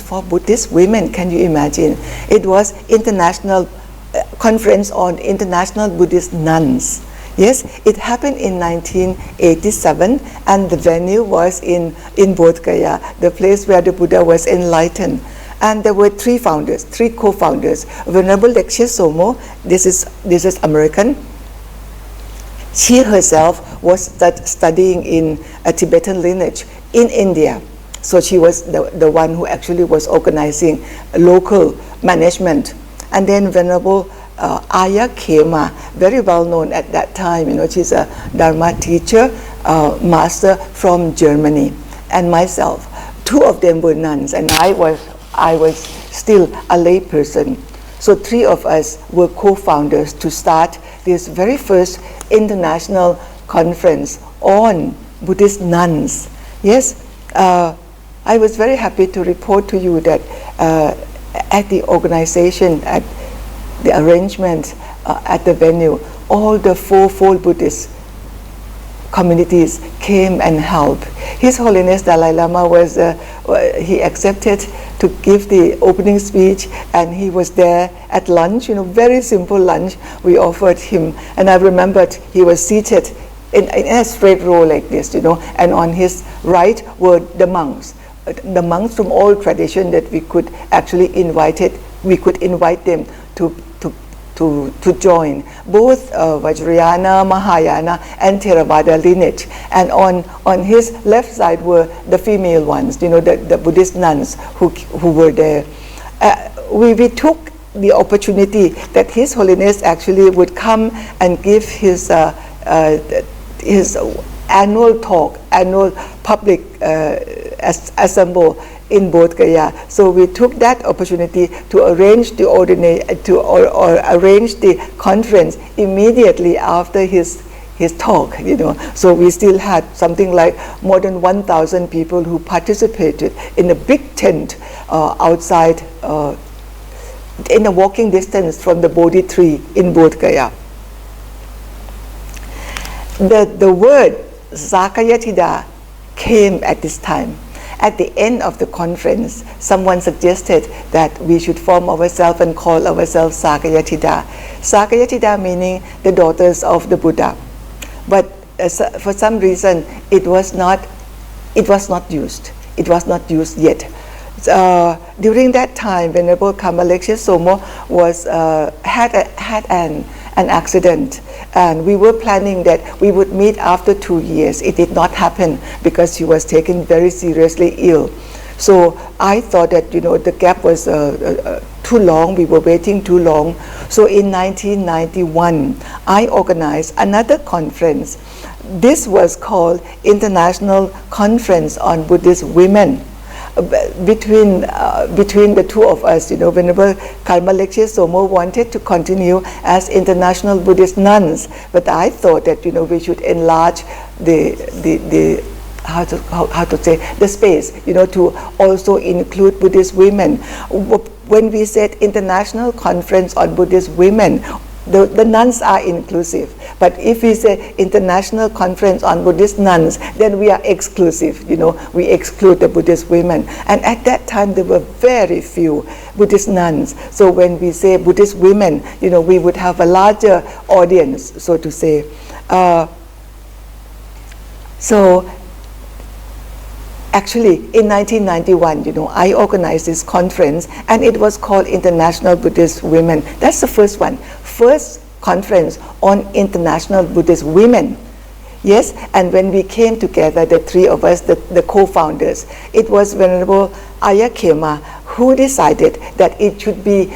for Buddhist women. Can you imagine? It was international conference on international Buddhist nuns. Yes, it happened in 1987, and the venue was in Bodh Gaya, the place where the Buddha was enlightened. And there were three co-founders. Venerable Lechhe Somo, this is American. She herself was studying in a Tibetan lineage in India. So she was the one who actually was organizing local management. And then Venerable Aya Khema, very well known at that time, you know, she's a Dharma teacher, master from Germany, and myself. Two of them were nuns, and I was still a lay person. So three of us were co-founders to start this very first international conference on Buddhist nuns. Yes, I was very happy to report to you that at the organization, at the arrangement at the venue, all the fourfold Buddhist communities came and helped. His Holiness Dalai Lama he accepted to give the opening speech, and he was there at lunch, you know, very simple lunch we offered him. And I remembered he was seated in a straight row like this, you know, and on his right were the monks from all tradition that we could actually invite them to join, both Vajrayana, Mahayana, and Theravada lineage. And on his left side were the female ones, you know, the Buddhist nuns who were there. We took the opportunity that His Holiness actually would come and give his annual public assemble in Bodh Gaya. So we took that opportunity to arrange the arrange the conference immediately after his talk, you know. So we still had something like more than 1,000 people who participated in a big tent outside, in a walking distance from the Bodhi tree in Bodh Gaya. The word Sakayatida came at this time. At the end of the conference, someone suggested that we should form ourselves and call ourselves Sakayatida. Sakayatida meaning the daughters of the Buddha. But for some reason, it was not used. It was not used yet. During that time, Venerable Karma Lechhe Somo had an accident, and we were planning that we would meet after 2 years. It did not happen because she was taken very seriously ill. So I thought that, you know, the gap was too long, we were waiting too long. So in 1991, I organized another conference. This was called International Conference on Buddhist Women. Between the two of us, you know, Venerable Karma Lechhe Somo wanted to continue as international Buddhist nuns, but I thought that, you know, we should enlarge the space, you know, to also include Buddhist women. When we said International Conference on Buddhist Women, the nuns are inclusive. But if we say International Conference on Buddhist Nuns, then we are exclusive, you know, we exclude the Buddhist women. And at that time, there were very few Buddhist nuns. So when we say Buddhist women, you know, we would have a larger audience, so to say. So actually, in 1991, you know, I organized this conference, and it was called International Buddhist Women. That's the first one. first conference on international Buddhist women. Yes, and when we came together, the three of us, the co-founders, it was Venerable Ayya Khema who decided that it should be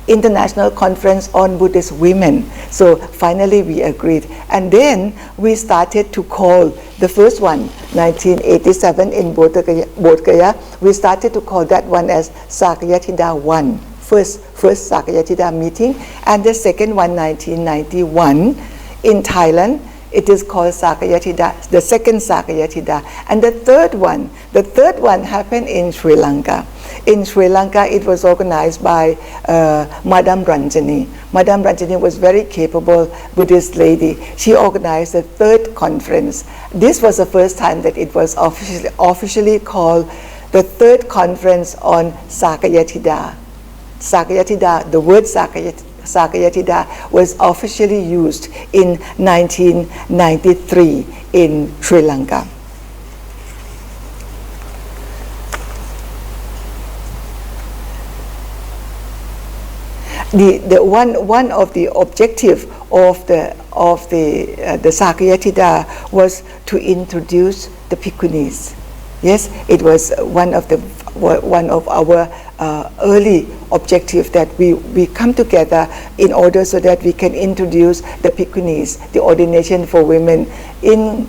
International Conference on Buddhist Women. So finally we agreed. And then we started to call the first one, 1987 in Bodh Gaya, we started to call that one as Sakayatida 1, first Sakayatida meeting. And the second one, 1991 in Thailand, it is called Sakayatida, the second Sakayatida. And the third one happened in Sri Lanka. In Sri Lanka, it was organized by Madame Ranjani. Madame Ranjani was very capable Buddhist lady. She organized the third conference. This was the first time that it was officially called the third conference on Sakayatida. Sakayatida, the word Sakayatida was officially used in 1993 in Sri Lanka. One of the objective of the Sakayatida was to introduce the Bhikkhunis. Yes, it was one of our early objective that we come together in order so that we can introduce the Bhikkhunis, the ordination for women in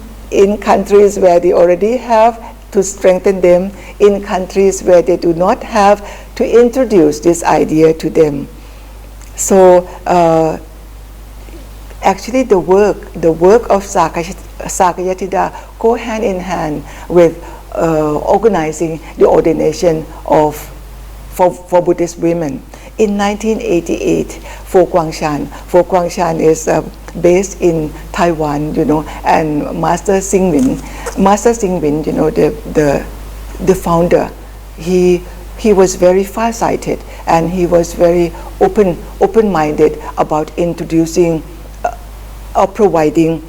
countries where they already have, to strengthen them, in countries where they do not have, to introduce this idea to them. So actually the work of Sakayatida go hand in hand with organizing the ordination for Buddhist women. In 1988, Fo Guangshan is based in Taiwan, and Master Singwin, the founder, he was very far-sighted and he was very open-minded about introducing or providing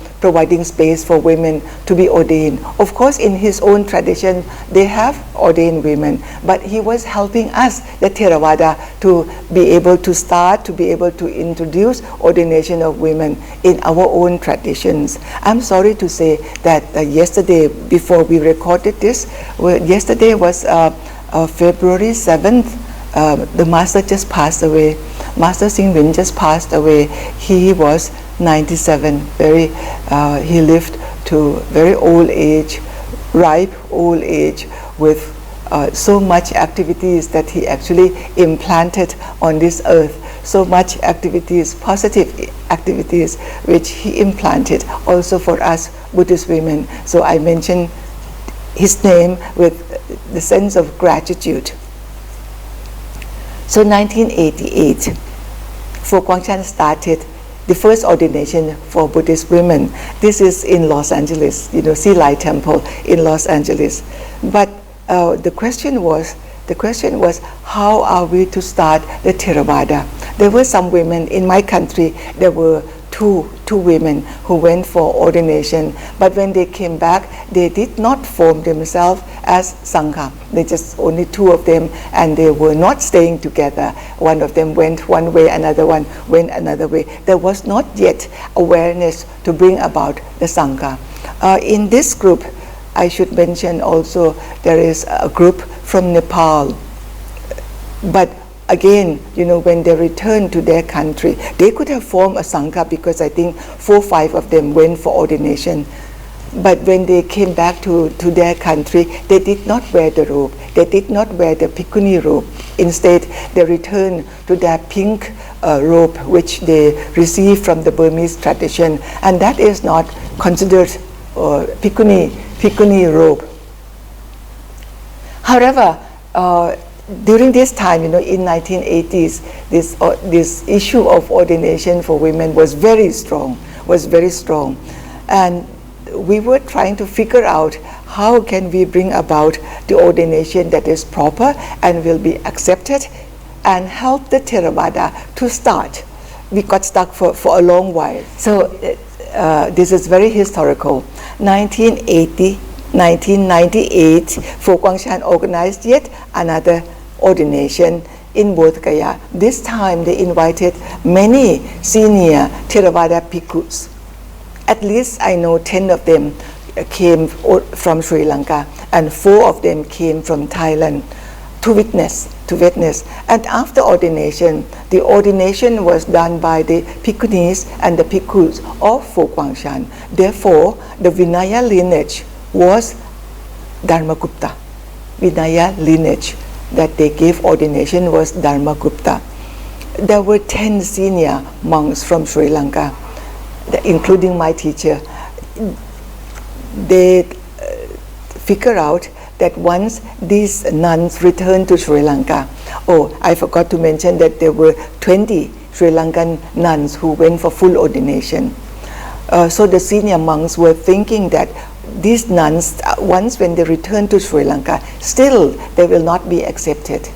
space for women to be ordained. Of course, in his own tradition, they have ordained women, but he was helping us, the Theravada, to be able to introduce ordination of women in our own traditions. I'm sorry to say that yesterday, before we recorded this, yesterday was February 7th, the Master just passed away. Master Singwin just passed away. He was 97. He lived to very old age, ripe old age, with so much activities that he actually implanted on this earth. So much activities, positive activities, which he implanted also for us Buddhist women. So I mention his name with the sense of gratitude. So 1988, Fo Guangshan started the first ordination for Buddhist women. This is in Los Angeles, Sea Light Temple in Los Angeles. But the question was, how are we to start the Theravada? There were some women in my country. There were two women who went for ordination, but when they came back, they did not form themselves as Sangha. They just only two of them, and they were not staying together. One of them went one way, another one went another way. There was not yet awareness to bring about the Sangha. In this group, I should mention also there is a group from Nepal, but again, when they returned to their country, they could have formed a Sangha because I think 4 or 5 of them went for ordination. But when they came back to their country, they did not wear the robe. They did not wear the Bhikkhuni robe. Instead, they returned to their pink robe, which they received from the Burmese tradition. And that is not considered Bhikkhuni robe. However, during this time, in 1980s, this issue of ordination for women was very strong, and we were trying to figure out how can we bring about the ordination that is proper and will be accepted, and help the Theravada to start. We got stuck for a long while. So this is very historical. 1998, Fo Guangshan organized yet another ordination in Bodh Gaya. This time they invited many senior Theravada bhikkhus. At least I know 10 of them came from Sri Lanka, and 4 of them came from Thailand to witness. And after ordination, the ordination was done by the bhikkhunis and the bhikkhus of Pho Kwang Shan. Therefore, the Vinaya lineage was Dharmagupta. Vinaya lineage that they gave ordination was Dharmagupta. There were 10 senior monks from Sri Lanka, including my teacher. They figure out that once these nuns returned to Sri Lanka, I forgot to mention that there were 20 Sri Lankan nuns who went for full ordination. So the senior monks were thinking that these nuns, once when they return to Sri Lanka, still they will not be accepted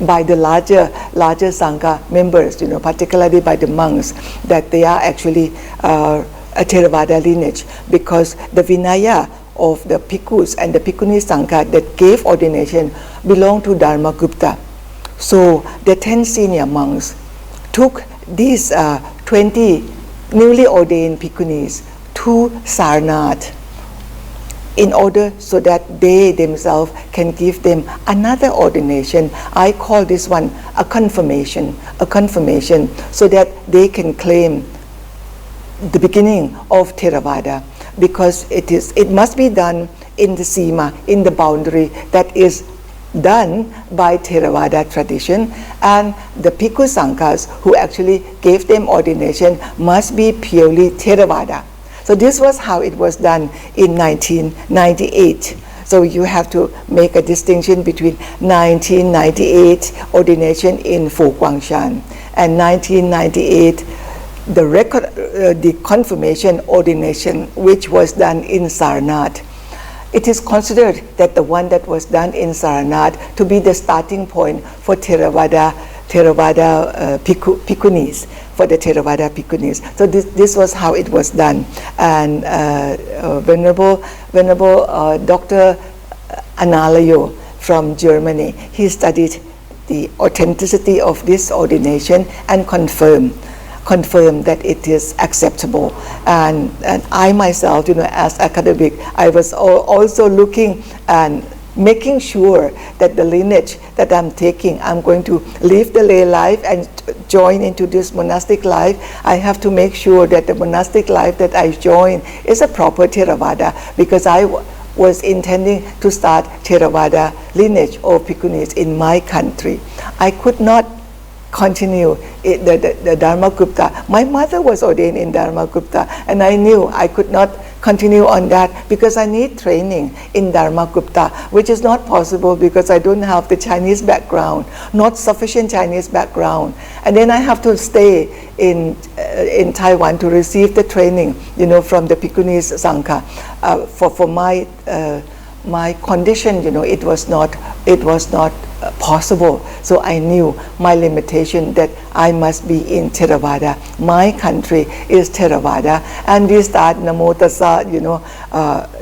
by the larger Sangha members, particularly by the monks, that they are actually a Theravada lineage, because the Vinaya of the bhikkhus and the bhikkhuni Sangha that gave ordination belonged to Dharmagupta. So the 10 senior monks took these 20 newly ordained bhikkhunis to Sarnath in order so that they themselves can give them another ordination. I call this one a confirmation, so that they can claim the beginning of Theravada, because it must be done in the Sima, in the boundary that is done by Theravada tradition, and the Bhikkhu Sanghas who actually gave them ordination must be purely Theravada. So this was how it was done in 1998. So you have to make a distinction between 1998 ordination in Pho Kwang Shan and 1998 the confirmation ordination which was done in Sarnath. It is considered that the one that was done in Sarnath to be the starting point for Theravada bhikkhunis, for the Theravada bhikkhunis. So this was how it was done. And Venerable Dr. Analayo from Germany, he studied the authenticity of this ordination and confirmed that it is acceptable. And I myself, as academic, I was also looking and making sure that the lineage that I'm taking, I'm going to live the lay life and join into this monastic life. I have to make sure that the monastic life that I join is a proper Theravada, because I was intending to start Theravada lineage of bhikkhunis in my country. I could not continue the Dharmagupta. My mother was ordained in Dharmagupta, and I knew I could not continue on that because I need training in Dharmagupta, which is not possible because I don't have the Chinese background, not sufficient Chinese background. And then I have to stay in Taiwan to receive the training, from the Bhikkhunis Sangha. For my condition, it was not possible. So I knew my limitation, that I must be in Theravada. My country is Theravada, and we start Namo Tassa,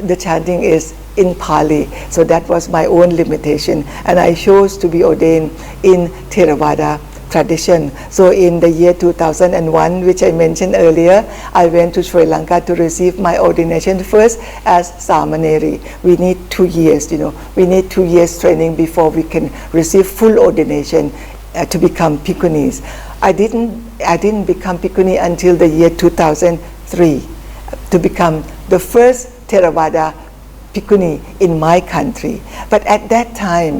the chanting is in Pali. So that was my own limitation, and I chose to be ordained in Theravada tradition. So in the year 2001, which I mentioned earlier, I went to Sri Lanka to receive my ordination first as Samaneri. We need 2 years, we need 2 years training before we can receive full ordination to become bhikkhunis. I didn't become bhikkhuni until the year 2003 to become the first Theravada bhikkhuni in my country. But at that time,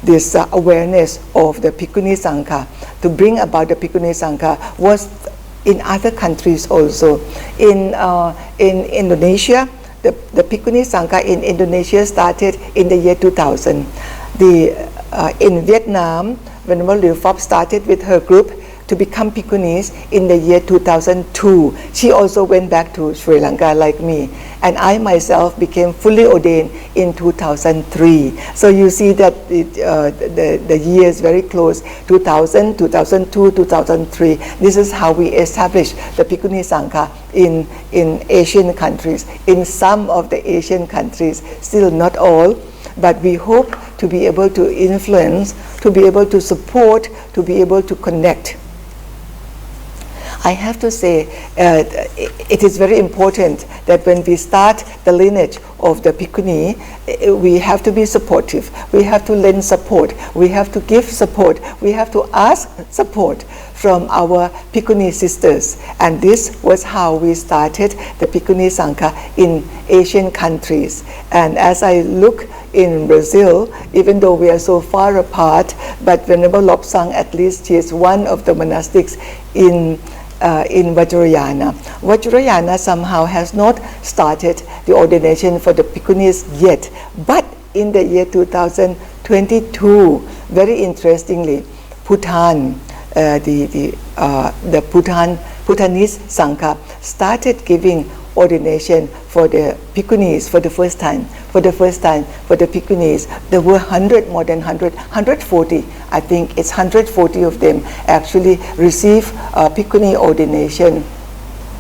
this awareness of the Bhikkhuni Sangha, to bring about the Bhikkhuni Sangha, was in other countries also. In Indonesia, the Bhikkhuni Sangha in Indonesia started in the year 2000. In Vietnam, Venerable Liu Phop started with her group to become bhikkhunis in the year 2002. She also went back to Sri Lanka like me, and I myself became fully ordained in 2003. So you see that the year is very close, 2000, 2002, 2003. This is how we established the Bhikkhuni Sangha in Asian countries. In some of the Asian countries, still not all, but we hope to be able to influence, to be able to support, to be able to connect. I have to say, it is very important that when we start the lineage of the Bhikkhuni, we have to be supportive. We have to lend support. We have to give support. We have to ask support from our Bhikkhuni sisters. And this was how we started the Bhikkhuni Sangha in Asian countries. And as I look in Brazil, even though we are so far apart, but Venerable Lobsang, at least he is one of the monastics in Vajrayana. Vajrayana somehow has not started the ordination for the Bhikkhunis yet, but in the year 2022, very interestingly, Bhutan, the Bhutanese Sangha started giving ordination for the Bhikkhunis for the first time. For the Bhikkhunis, there were more than 140. I think it's 140 of them actually receive Bhikkhuni ordination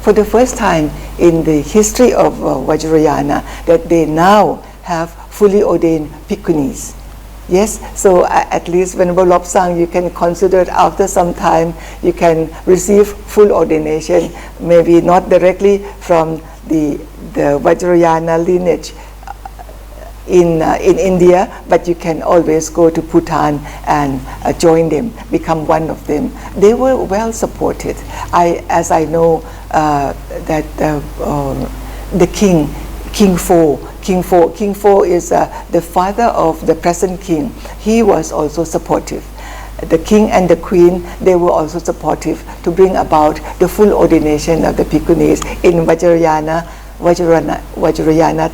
for the first time in the history of Vajrayana, that they now have fully ordained Bhikkhunis. Yes, so at least Venerable Lobsang, you can consider after some time you can receive full ordination, maybe not directly from the Vajrayana lineage in India, but you can always go to Bhutan and join them, become one of them. They were well supported. As I know that the King Fo is the father of the present king. He was also supportive. The king and the queen, they were also supportive to bring about the full ordination of the Bhikkhunis in Vajrayana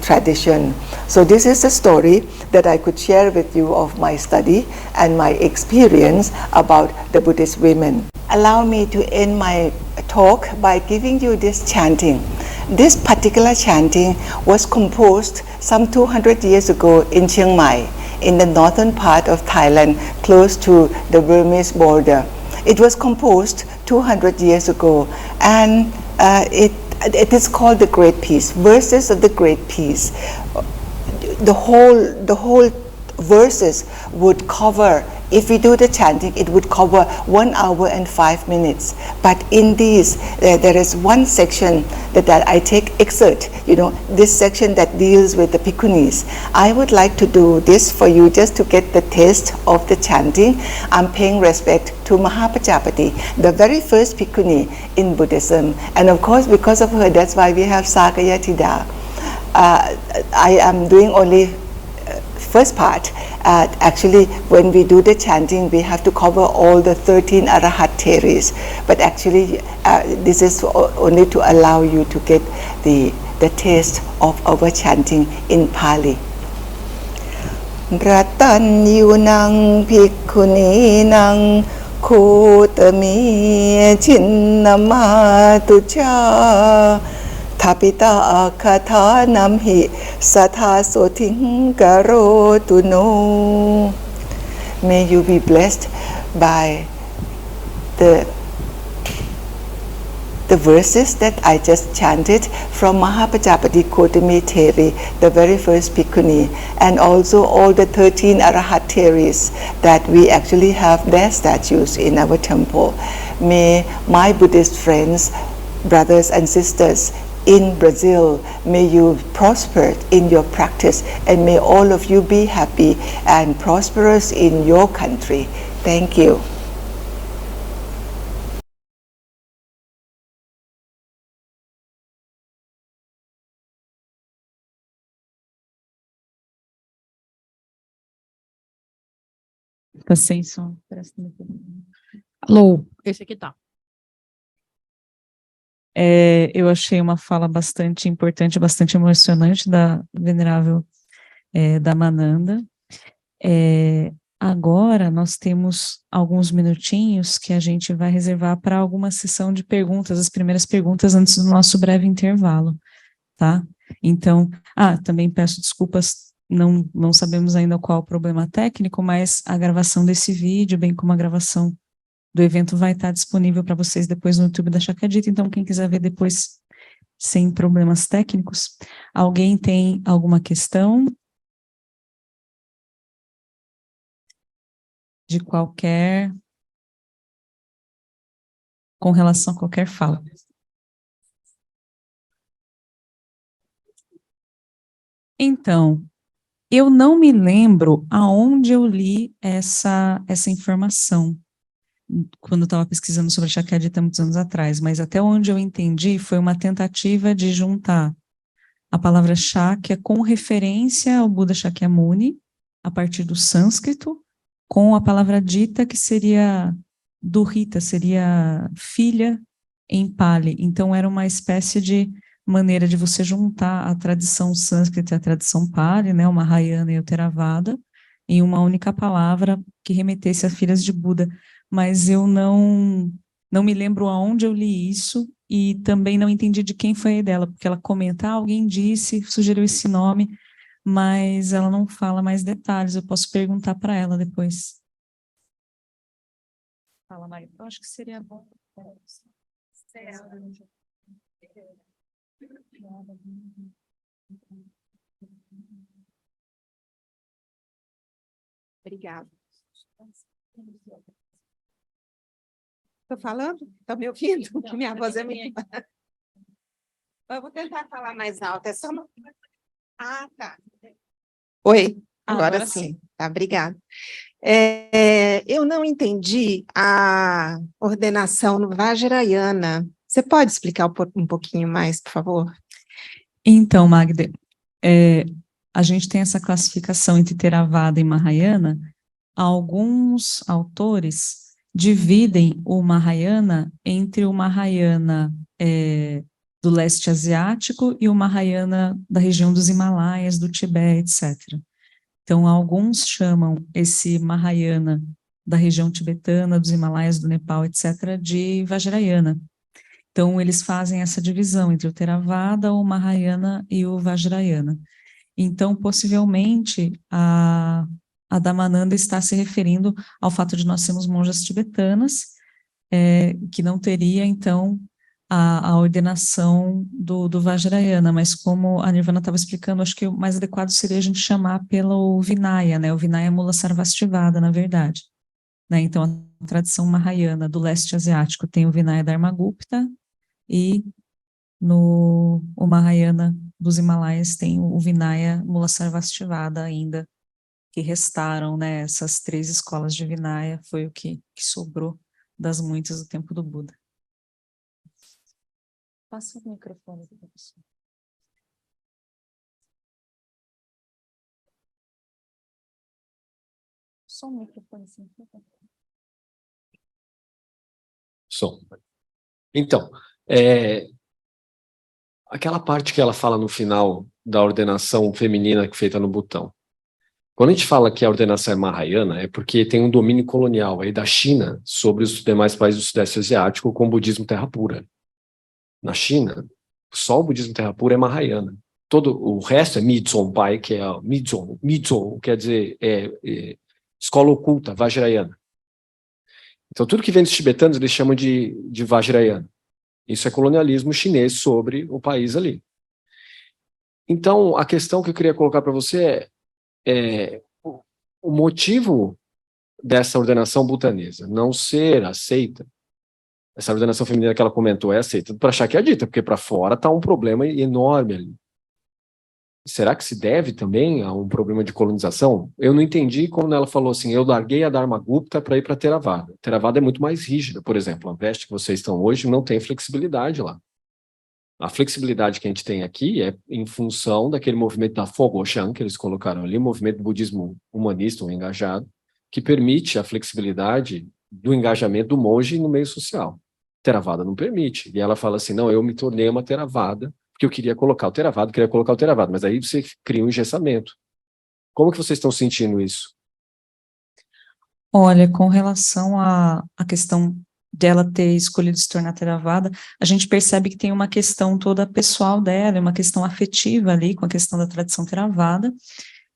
tradition. So this is a story that I could share with you of my study and my experience about the Buddhist women. Allow me to end my talk by giving you this chanting. This particular chanting was composed some 200 years ago in Chiang Mai, in the northern part of Thailand, close to the Burmese border. It was composed 200 years ago, and it is called the Great Peace, Verses of the Great Peace. The whole verses would cover, if we do the chanting, it would cover 1 hour and 5 minutes. But in these, there is one section that I take excerpt, this section that deals with the Bhikkhunis. I would like to do this for you just to get the taste of the chanting. I'm paying respect to Mahapajapati, the very first Bhikkhuni in Buddhism. And of course, because of her, that's why we have Sakayatida. I am doing only first part. Actually, when we do the chanting, we have to cover all the 13 Arahat theories. But actually, this is only to allow you to get the taste of our chanting in Pali. Ratanyunang Bhikkhuninang Kotami Chinnamatucha Tapita Katha Namhi Satha Soting Karo Tuno. May you be blessed by the verses that I just chanted from Mahapajapati Kotami Theri, the very first Bhikkhuni, and also all the 13 Arahat theories that we actually have their statues in our temple. May my Buddhist friends, brothers and sisters in Brazil, may you prosper in your practice, and may all of you be happy and prosperous in your country. Thank you. Tá sem som. Alô, esse aqui tá. Eu achei uma fala bastante importante, bastante emocionante da venerável Dhammananda. Agora nós temos alguns minutinhos que a gente vai reservar para alguma sessão de perguntas, as primeiras perguntas antes do nosso breve intervalo, tá? Então, também peço desculpas, não sabemos ainda qual o problema técnico, mas a gravação desse vídeo, bem como a gravação do evento vai estar disponível para vocês depois no YouTube da Chakradita, então quem quiser ver depois sem problemas técnicos. Alguém tem alguma questão? de qualquer, com relação a qualquer fala. Então, eu não me lembro aonde eu li essa informação, quando eu estava pesquisando sobre a Shakyamuni muitos anos atrás, mas até onde eu entendi foi uma tentativa de juntar a palavra Shakya com referência ao Buda Shakyamuni, a partir do sânscrito, com a palavra dita, que seria Durrita, seria filha em Pali. Então, era uma espécie de maneira de você juntar a tradição sânscrita e a tradição Pali, né, o Mahayana e o Theravada, em uma única palavra que remetesse a filhas de Buda. Mas eu não me lembro aonde eu li isso e também não entendi de quem foi a dela, porque ela comenta, alguém disse, sugeriu esse nome, mas ela não fala mais detalhes, eu posso perguntar para ela depois. Fala, Maria, eu acho que seria bom. Obrigada. Estou falando? Estão me ouvindo? Que minha voz é muito baixa. Eu vou tentar falar mais alto. É só uma... Ah, tá. Oi, agora sim. Tá, obrigada. Eu não entendi a ordenação no Vajrayana. Você pode explicar um pouquinho mais, por favor? Então, Magda, a gente tem essa classificação entre Theravada e Mahayana. Alguns autores dividem o Mahayana entre o Mahayana do leste asiático e o Mahayana da região dos Himalaias, do Tibete, etc. Então, alguns chamam esse Mahayana da região tibetana, dos Himalaias, do Nepal, etc., de Vajrayana. Então, eles fazem essa divisão entre o Theravada, o Mahayana e o Vajrayana. Então, possivelmente, a Dhammananda está se referindo ao fato de nós sermos monjas tibetanas, que não teria, então, a ordenação do Vajrayana, mas como a Nirvana estava explicando, acho que o mais adequado seria a gente chamar pelo Vinaya, né? O Vinaya Mula Sarvastivada, na verdade. Né? Então, a tradição Mahayana do leste asiático tem o Vinaya Dharmagupta, e o Mahayana dos Himalaias tem o Vinaya Mula Sarvastivada ainda, que restaram, né, essas 3 escolas de Vinaya, foi o que sobrou das muitas do tempo do Buda. Passa o microfone para a pessoa. Só um microfone assim. Som. Então, aquela parte que ela fala no final da ordenação feminina feita no Butão. Quando a gente fala que a ordenação é Mahayana, é porque tem um domínio colonial aí da China sobre os demais países do Sudeste Asiático com o budismo terra pura. Na China, só o budismo terra pura é Mahayana. Todo o resto é Midzonpai, que é Midzon quer dizer escola oculta, Vajrayana. Então tudo que vem dos tibetanos eles chamam de Vajrayana. Isso é colonialismo chinês sobre o país ali. Então, a questão que eu queria colocar para você o motivo dessa ordenação butanesa não ser aceita, essa ordenação feminina que ela comentou é aceita para Shakyamuni, porque para fora está um problema enorme ali. Será que se deve também a um problema de colonização? Eu não entendi quando ela falou assim, eu larguei a Dharmagupta para ir para Theravada. Theravada é muito mais rígida, por exemplo, a veste que vocês estão hoje não tem flexibilidade lá. A flexibilidade que a gente tem aqui é em função daquele movimento da Fogoshan, que eles colocaram ali, o movimento do budismo humanista ou engajado, que permite a flexibilidade do engajamento do monge no meio social. Theravada não permite. E ela fala assim, não, eu me tornei uma Theravada, porque eu queria colocar o Theravada, mas aí você cria um engessamento. Como que vocês estão sentindo isso? Olha, com relação à questão dela ter escolhido se tornar Theravada, a gente percebe que tem uma questão toda pessoal dela, uma questão afetiva ali, com a questão da tradição Theravada,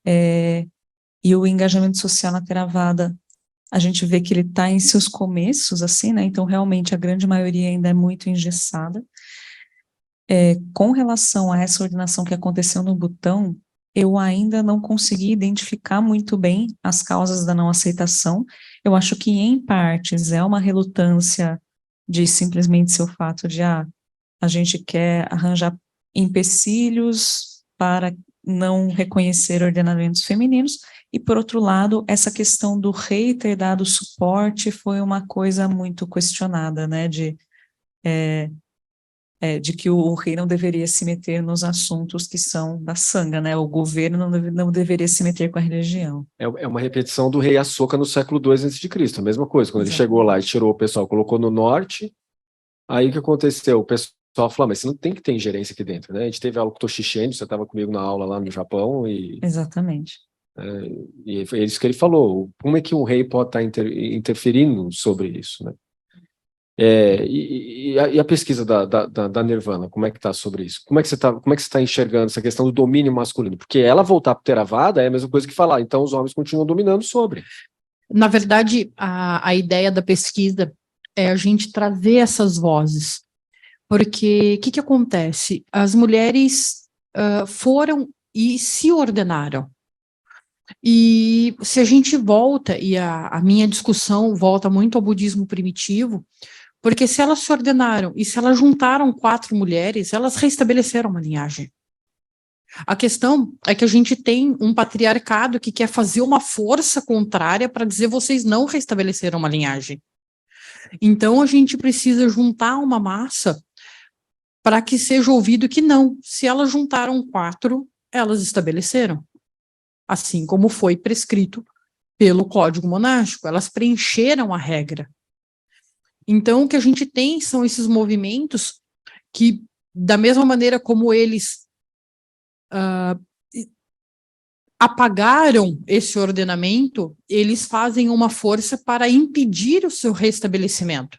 e o engajamento social na Theravada, a gente vê que ele está em seus começos, assim, né, então realmente a grande maioria ainda é muito engessada. Com relação a essa ordenação que aconteceu no Butão, eu ainda não consegui identificar muito bem as causas da não aceitação. Eu acho que, em partes, é uma relutância de simplesmente ser o fato de, a gente quer arranjar empecilhos para não reconhecer ordenamentos femininos, e, por outro lado, essa questão do rei ter dado suporte foi uma coisa muito questionada, né, de que o rei não deveria se meter nos assuntos que são da sanga, né, o governo não deveria se meter com a religião. É uma repetição do rei Ashoka no século II a.C., a mesma coisa, quando ele Exatamente. chegou lá e tirou o pessoal, colocou no norte, aí o que aconteceu? O pessoal falou, mas você não tem que ter ingerência aqui dentro, né? A gente teve aula com o Toshichendo, você estava comigo na aula lá no Japão, Exatamente. e foi isso que ele falou, como é que um rei pode estar interferindo sobre isso, né? E a pesquisa da Nirvana, como é que está sobre isso? Como é que você está enxergando essa questão do domínio masculino? Porque ela voltar para o Theravada é a mesma coisa que falar, então os homens continuam dominando sobre. Na verdade, a ideia da pesquisa é a gente trazer essas vozes, porque o que acontece? As mulheres foram e se ordenaram. E se a gente volta, e a minha discussão volta muito ao budismo primitivo, porque se elas se ordenaram e se elas juntaram 4 mulheres, elas restabeleceram uma linhagem. A questão é que a gente tem um patriarcado que quer fazer uma força contrária para dizer vocês não restabeleceram uma linhagem. Então a gente precisa juntar uma massa para que seja ouvido que não, se elas juntaram 4, elas estabeleceram. Assim como foi prescrito pelo Código Monástico, elas preencheram a regra. Então, o que a gente tem são esses movimentos que, da mesma maneira como eles apagaram esse ordenamento, eles fazem uma força para impedir o seu restabelecimento.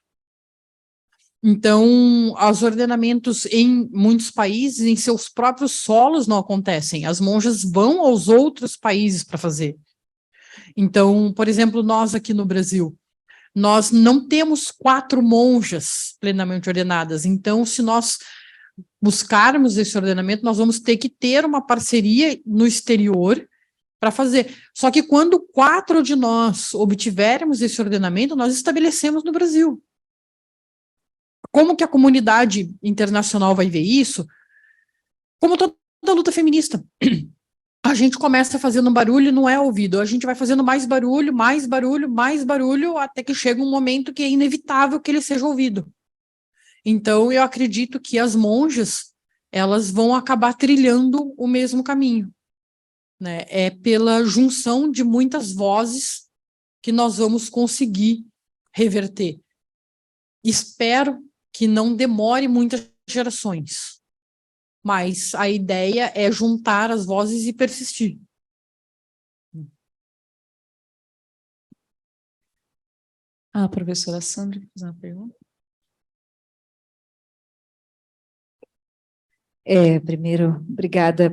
Então, os ordenamentos em muitos países, em seus próprios solos, não acontecem. As monjas vão aos outros países para fazer. Então, por exemplo, nós aqui no Brasil, nós não temos 4 monjas plenamente ordenadas. Então, se nós buscarmos esse ordenamento, nós vamos ter que ter uma parceria no exterior para fazer. Só que quando 4 de nós obtivermos esse ordenamento, nós estabelecemos no Brasil. Como que a comunidade internacional vai ver isso? Como toda luta feminista. A gente começa fazendo barulho e não é ouvido. A gente vai fazendo mais barulho, mais barulho, mais barulho, até que chega um momento que é inevitável que ele seja ouvido. Então, eu acredito que as monjas, elas vão acabar trilhando o mesmo caminho, né? É pela junção de muitas vozes que nós vamos conseguir reverter. Espero que não demore muitas gerações, mas a ideia é juntar as vozes e persistir. A professora Sandra, quer fazer uma pergunta? Primeiro, obrigada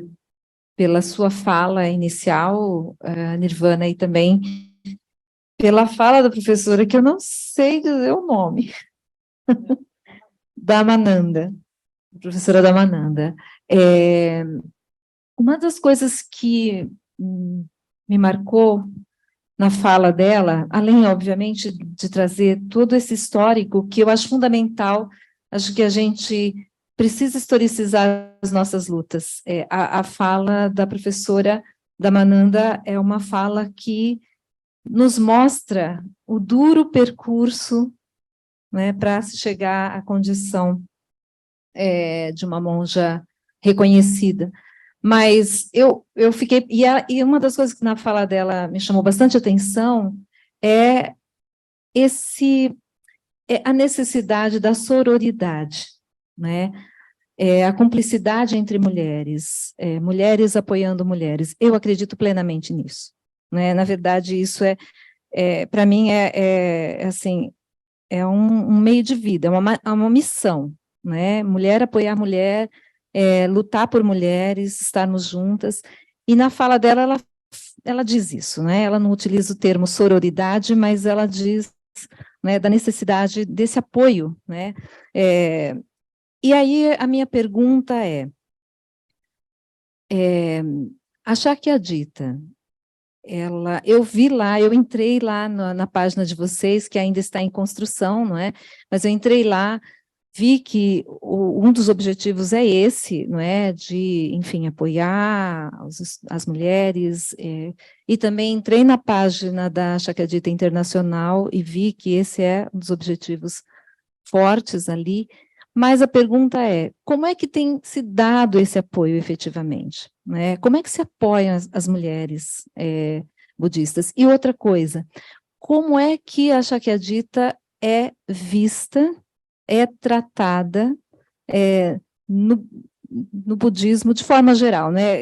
pela sua fala inicial, Nirvana, e também pela fala da professora, que eu não sei dizer o nome, Damananda, professora Damananda. Uma das coisas que me marcou na fala dela, além, obviamente, de trazer todo esse histórico, que eu acho fundamental, acho que a gente precisa historicizar as nossas lutas. A fala da professora Damananda é uma fala que nos mostra o duro percurso, né, para se chegar à condição de uma monja reconhecida. Mas eu fiquei... E uma das coisas que na fala dela me chamou bastante atenção é a necessidade da sororidade, né? A cumplicidade entre mulheres, mulheres apoiando mulheres. Eu acredito plenamente nisso, né? Na verdade, isso para mim, assim, é um meio de vida, é uma missão, né? Mulher apoiar mulher, lutar por mulheres, estarmos juntas. E na fala dela, ela diz isso, né? Ela não utiliza o termo sororidade, mas ela diz, né, da necessidade desse apoio, né? E aí a minha pergunta A Shakyadita, eu vi lá, eu entrei lá na página de vocês, que ainda está em construção, não é? Mas eu entrei lá, vi que um dos objetivos é esse, não é? De, enfim, apoiar as mulheres, e também entrei na página da Shakyadita Internacional e vi que esse é um dos objetivos fortes ali, mas a pergunta é, como é que tem se dado esse apoio efetivamente? Né? Como é que se apoiam as mulheres budistas? E outra coisa, como é que a Shakyadita é vista, é tratada no budismo de forma geral? Né?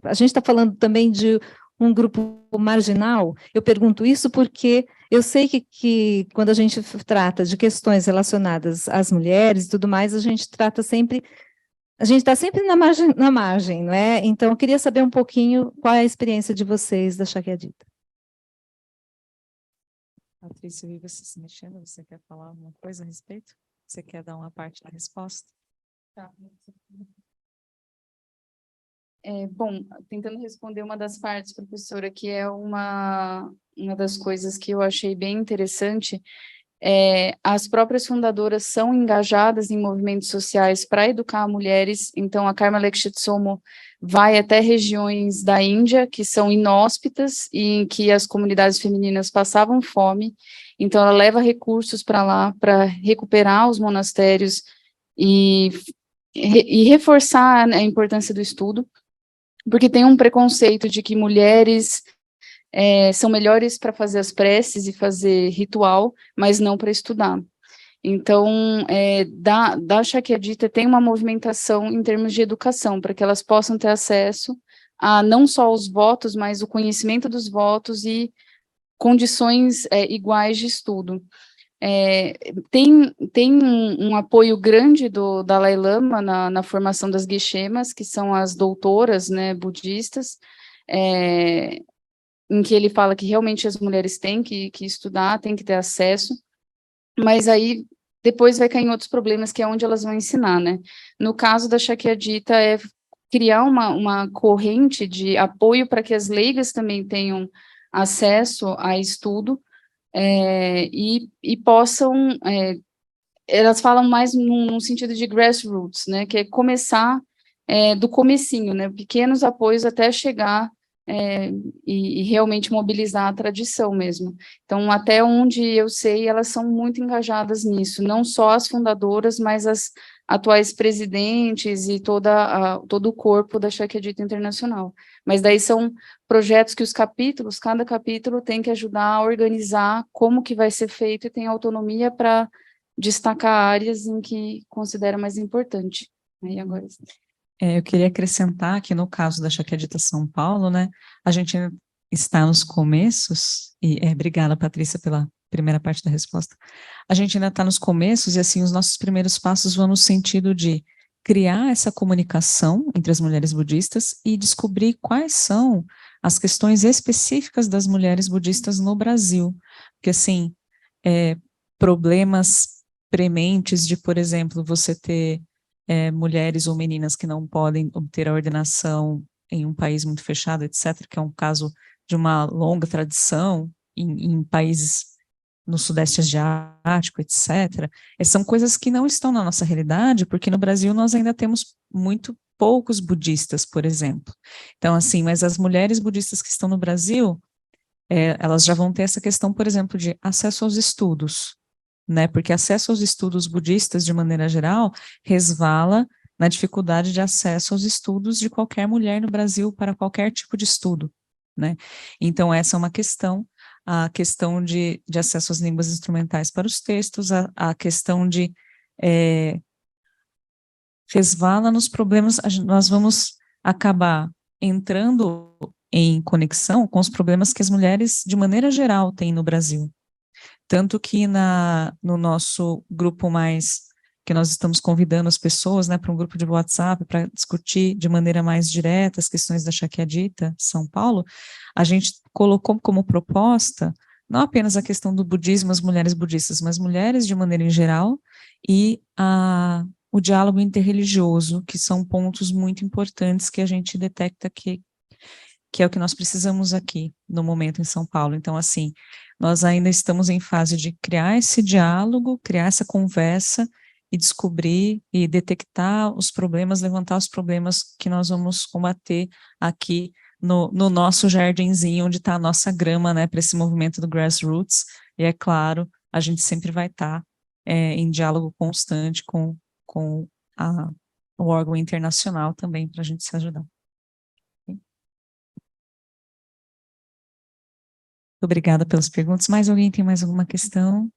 A gente está falando também de um grupo marginal. Eu pergunto isso porque eu sei que quando a gente trata de questões relacionadas às mulheres e tudo mais, a gente está sempre na margem, não é? Então, eu queria saber um pouquinho qual é a experiência de vocês da Shakyadita. Patrícia, eu vi você se mexendo, você quer falar alguma coisa a respeito? Você quer dar uma parte da resposta? Tá. Bom, tentando responder uma das partes, professora, que é uma das coisas que eu achei bem interessante, as próprias fundadoras são engajadas em movimentos sociais para educar mulheres, então a Karma Lekshitsomo vai até regiões da Índia, que são inóspitas, e em que as comunidades femininas passavam fome, então ela leva recursos para lá, para recuperar os monastérios e reforçar a importância do estudo, porque tem um preconceito de que mulheres são melhores para fazer as preces e fazer ritual, mas não para estudar. Então, da Shakyadita tem uma movimentação em termos de educação, para que elas possam ter acesso a não só os votos, mas o conhecimento dos votos e condições iguais de estudo. Tem um apoio grande do Dalai Lama na formação das geshemas, que são as doutoras, né, budistas, em que ele fala que realmente as mulheres têm que estudar, têm que ter acesso, mas aí depois vai cair em outros problemas, que é onde elas vão ensinar, né? No caso da Shakyadita, é criar uma corrente de apoio para que as leigas também tenham acesso a estudo, e possam, elas falam mais num sentido de grassroots, né, que é começar do comecinho, né, pequenos apoios até chegar e realmente mobilizar a tradição mesmo. Então, até onde eu sei, elas são muito engajadas nisso, não só as fundadoras, mas as atuais presidentes e todo o corpo da Shakyadita Internacional. Mas daí são projetos que cada capítulo tem que ajudar a organizar como que vai ser feito e tem autonomia para destacar áreas em que considera mais importante. Aí agora... Eu queria acrescentar que no caso da Shakyadita São Paulo, né, a gente está nos começos, e obrigada, Patrícia, pela primeira parte da resposta. A gente ainda está nos começos, e assim, os nossos primeiros passos vão no sentido de criar essa comunicação entre as mulheres budistas e descobrir quais são as questões específicas das mulheres budistas no Brasil. Porque, assim, problemas prementes de, por exemplo, você ter mulheres ou meninas que não podem obter a ordenação em um país muito fechado, etc., que é um caso de uma longa tradição em países no Sudeste Asiático, etc., são coisas que não estão na nossa realidade, porque no Brasil nós ainda temos muito poucos budistas, por exemplo. Então, assim, mas as mulheres budistas que estão no Brasil, elas já vão ter essa questão, por exemplo, de acesso aos estudos, né, porque acesso aos estudos budistas, de maneira geral, resvala na dificuldade de acesso aos estudos de qualquer mulher no Brasil para qualquer tipo de estudo, né. Então, essa é uma questão, a questão de acesso às línguas instrumentais para os textos, a questão de resvala nos problemas, nós vamos acabar entrando em conexão com os problemas que as mulheres, de maneira geral, têm no Brasil. Tanto que no nosso grupo que nós estamos convidando as pessoas, né, para um grupo de WhatsApp para discutir de maneira mais direta as questões da Shakyadita São Paulo, a gente colocou como proposta não apenas a questão do budismo, as mulheres budistas, mas mulheres de maneira em geral, e o diálogo interreligioso, que são pontos muito importantes que a gente detecta que é o que nós precisamos aqui, no momento em São Paulo. Então, assim, nós ainda estamos em fase de criar esse diálogo, criar essa conversa e descobrir e detectar os problemas, levantar os problemas que nós vamos combater aqui no nosso jardinzinho, onde está a nossa grama, né, para esse movimento do grassroots. E é claro, a gente sempre vai estar em diálogo constante com o órgão internacional também, para a gente se ajudar. Obrigada pelas perguntas. Mais alguém tem mais alguma questão?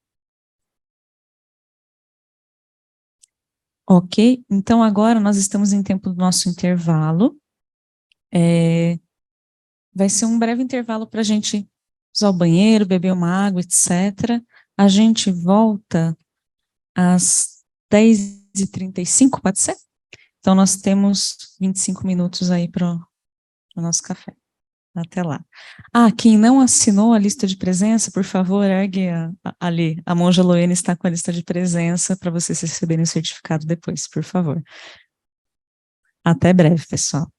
Ok, então agora nós estamos em tempo do nosso intervalo. Vai ser um breve intervalo para a gente usar o banheiro, beber uma água, etc. A gente volta às 10h35, pode ser? Então nós temos 25 minutos aí para o nosso café. Até lá. Quem não assinou a lista de presença, por favor, ergue ali. A monja Loene está com a lista de presença para vocês receberem o certificado depois, por favor. Até breve, pessoal.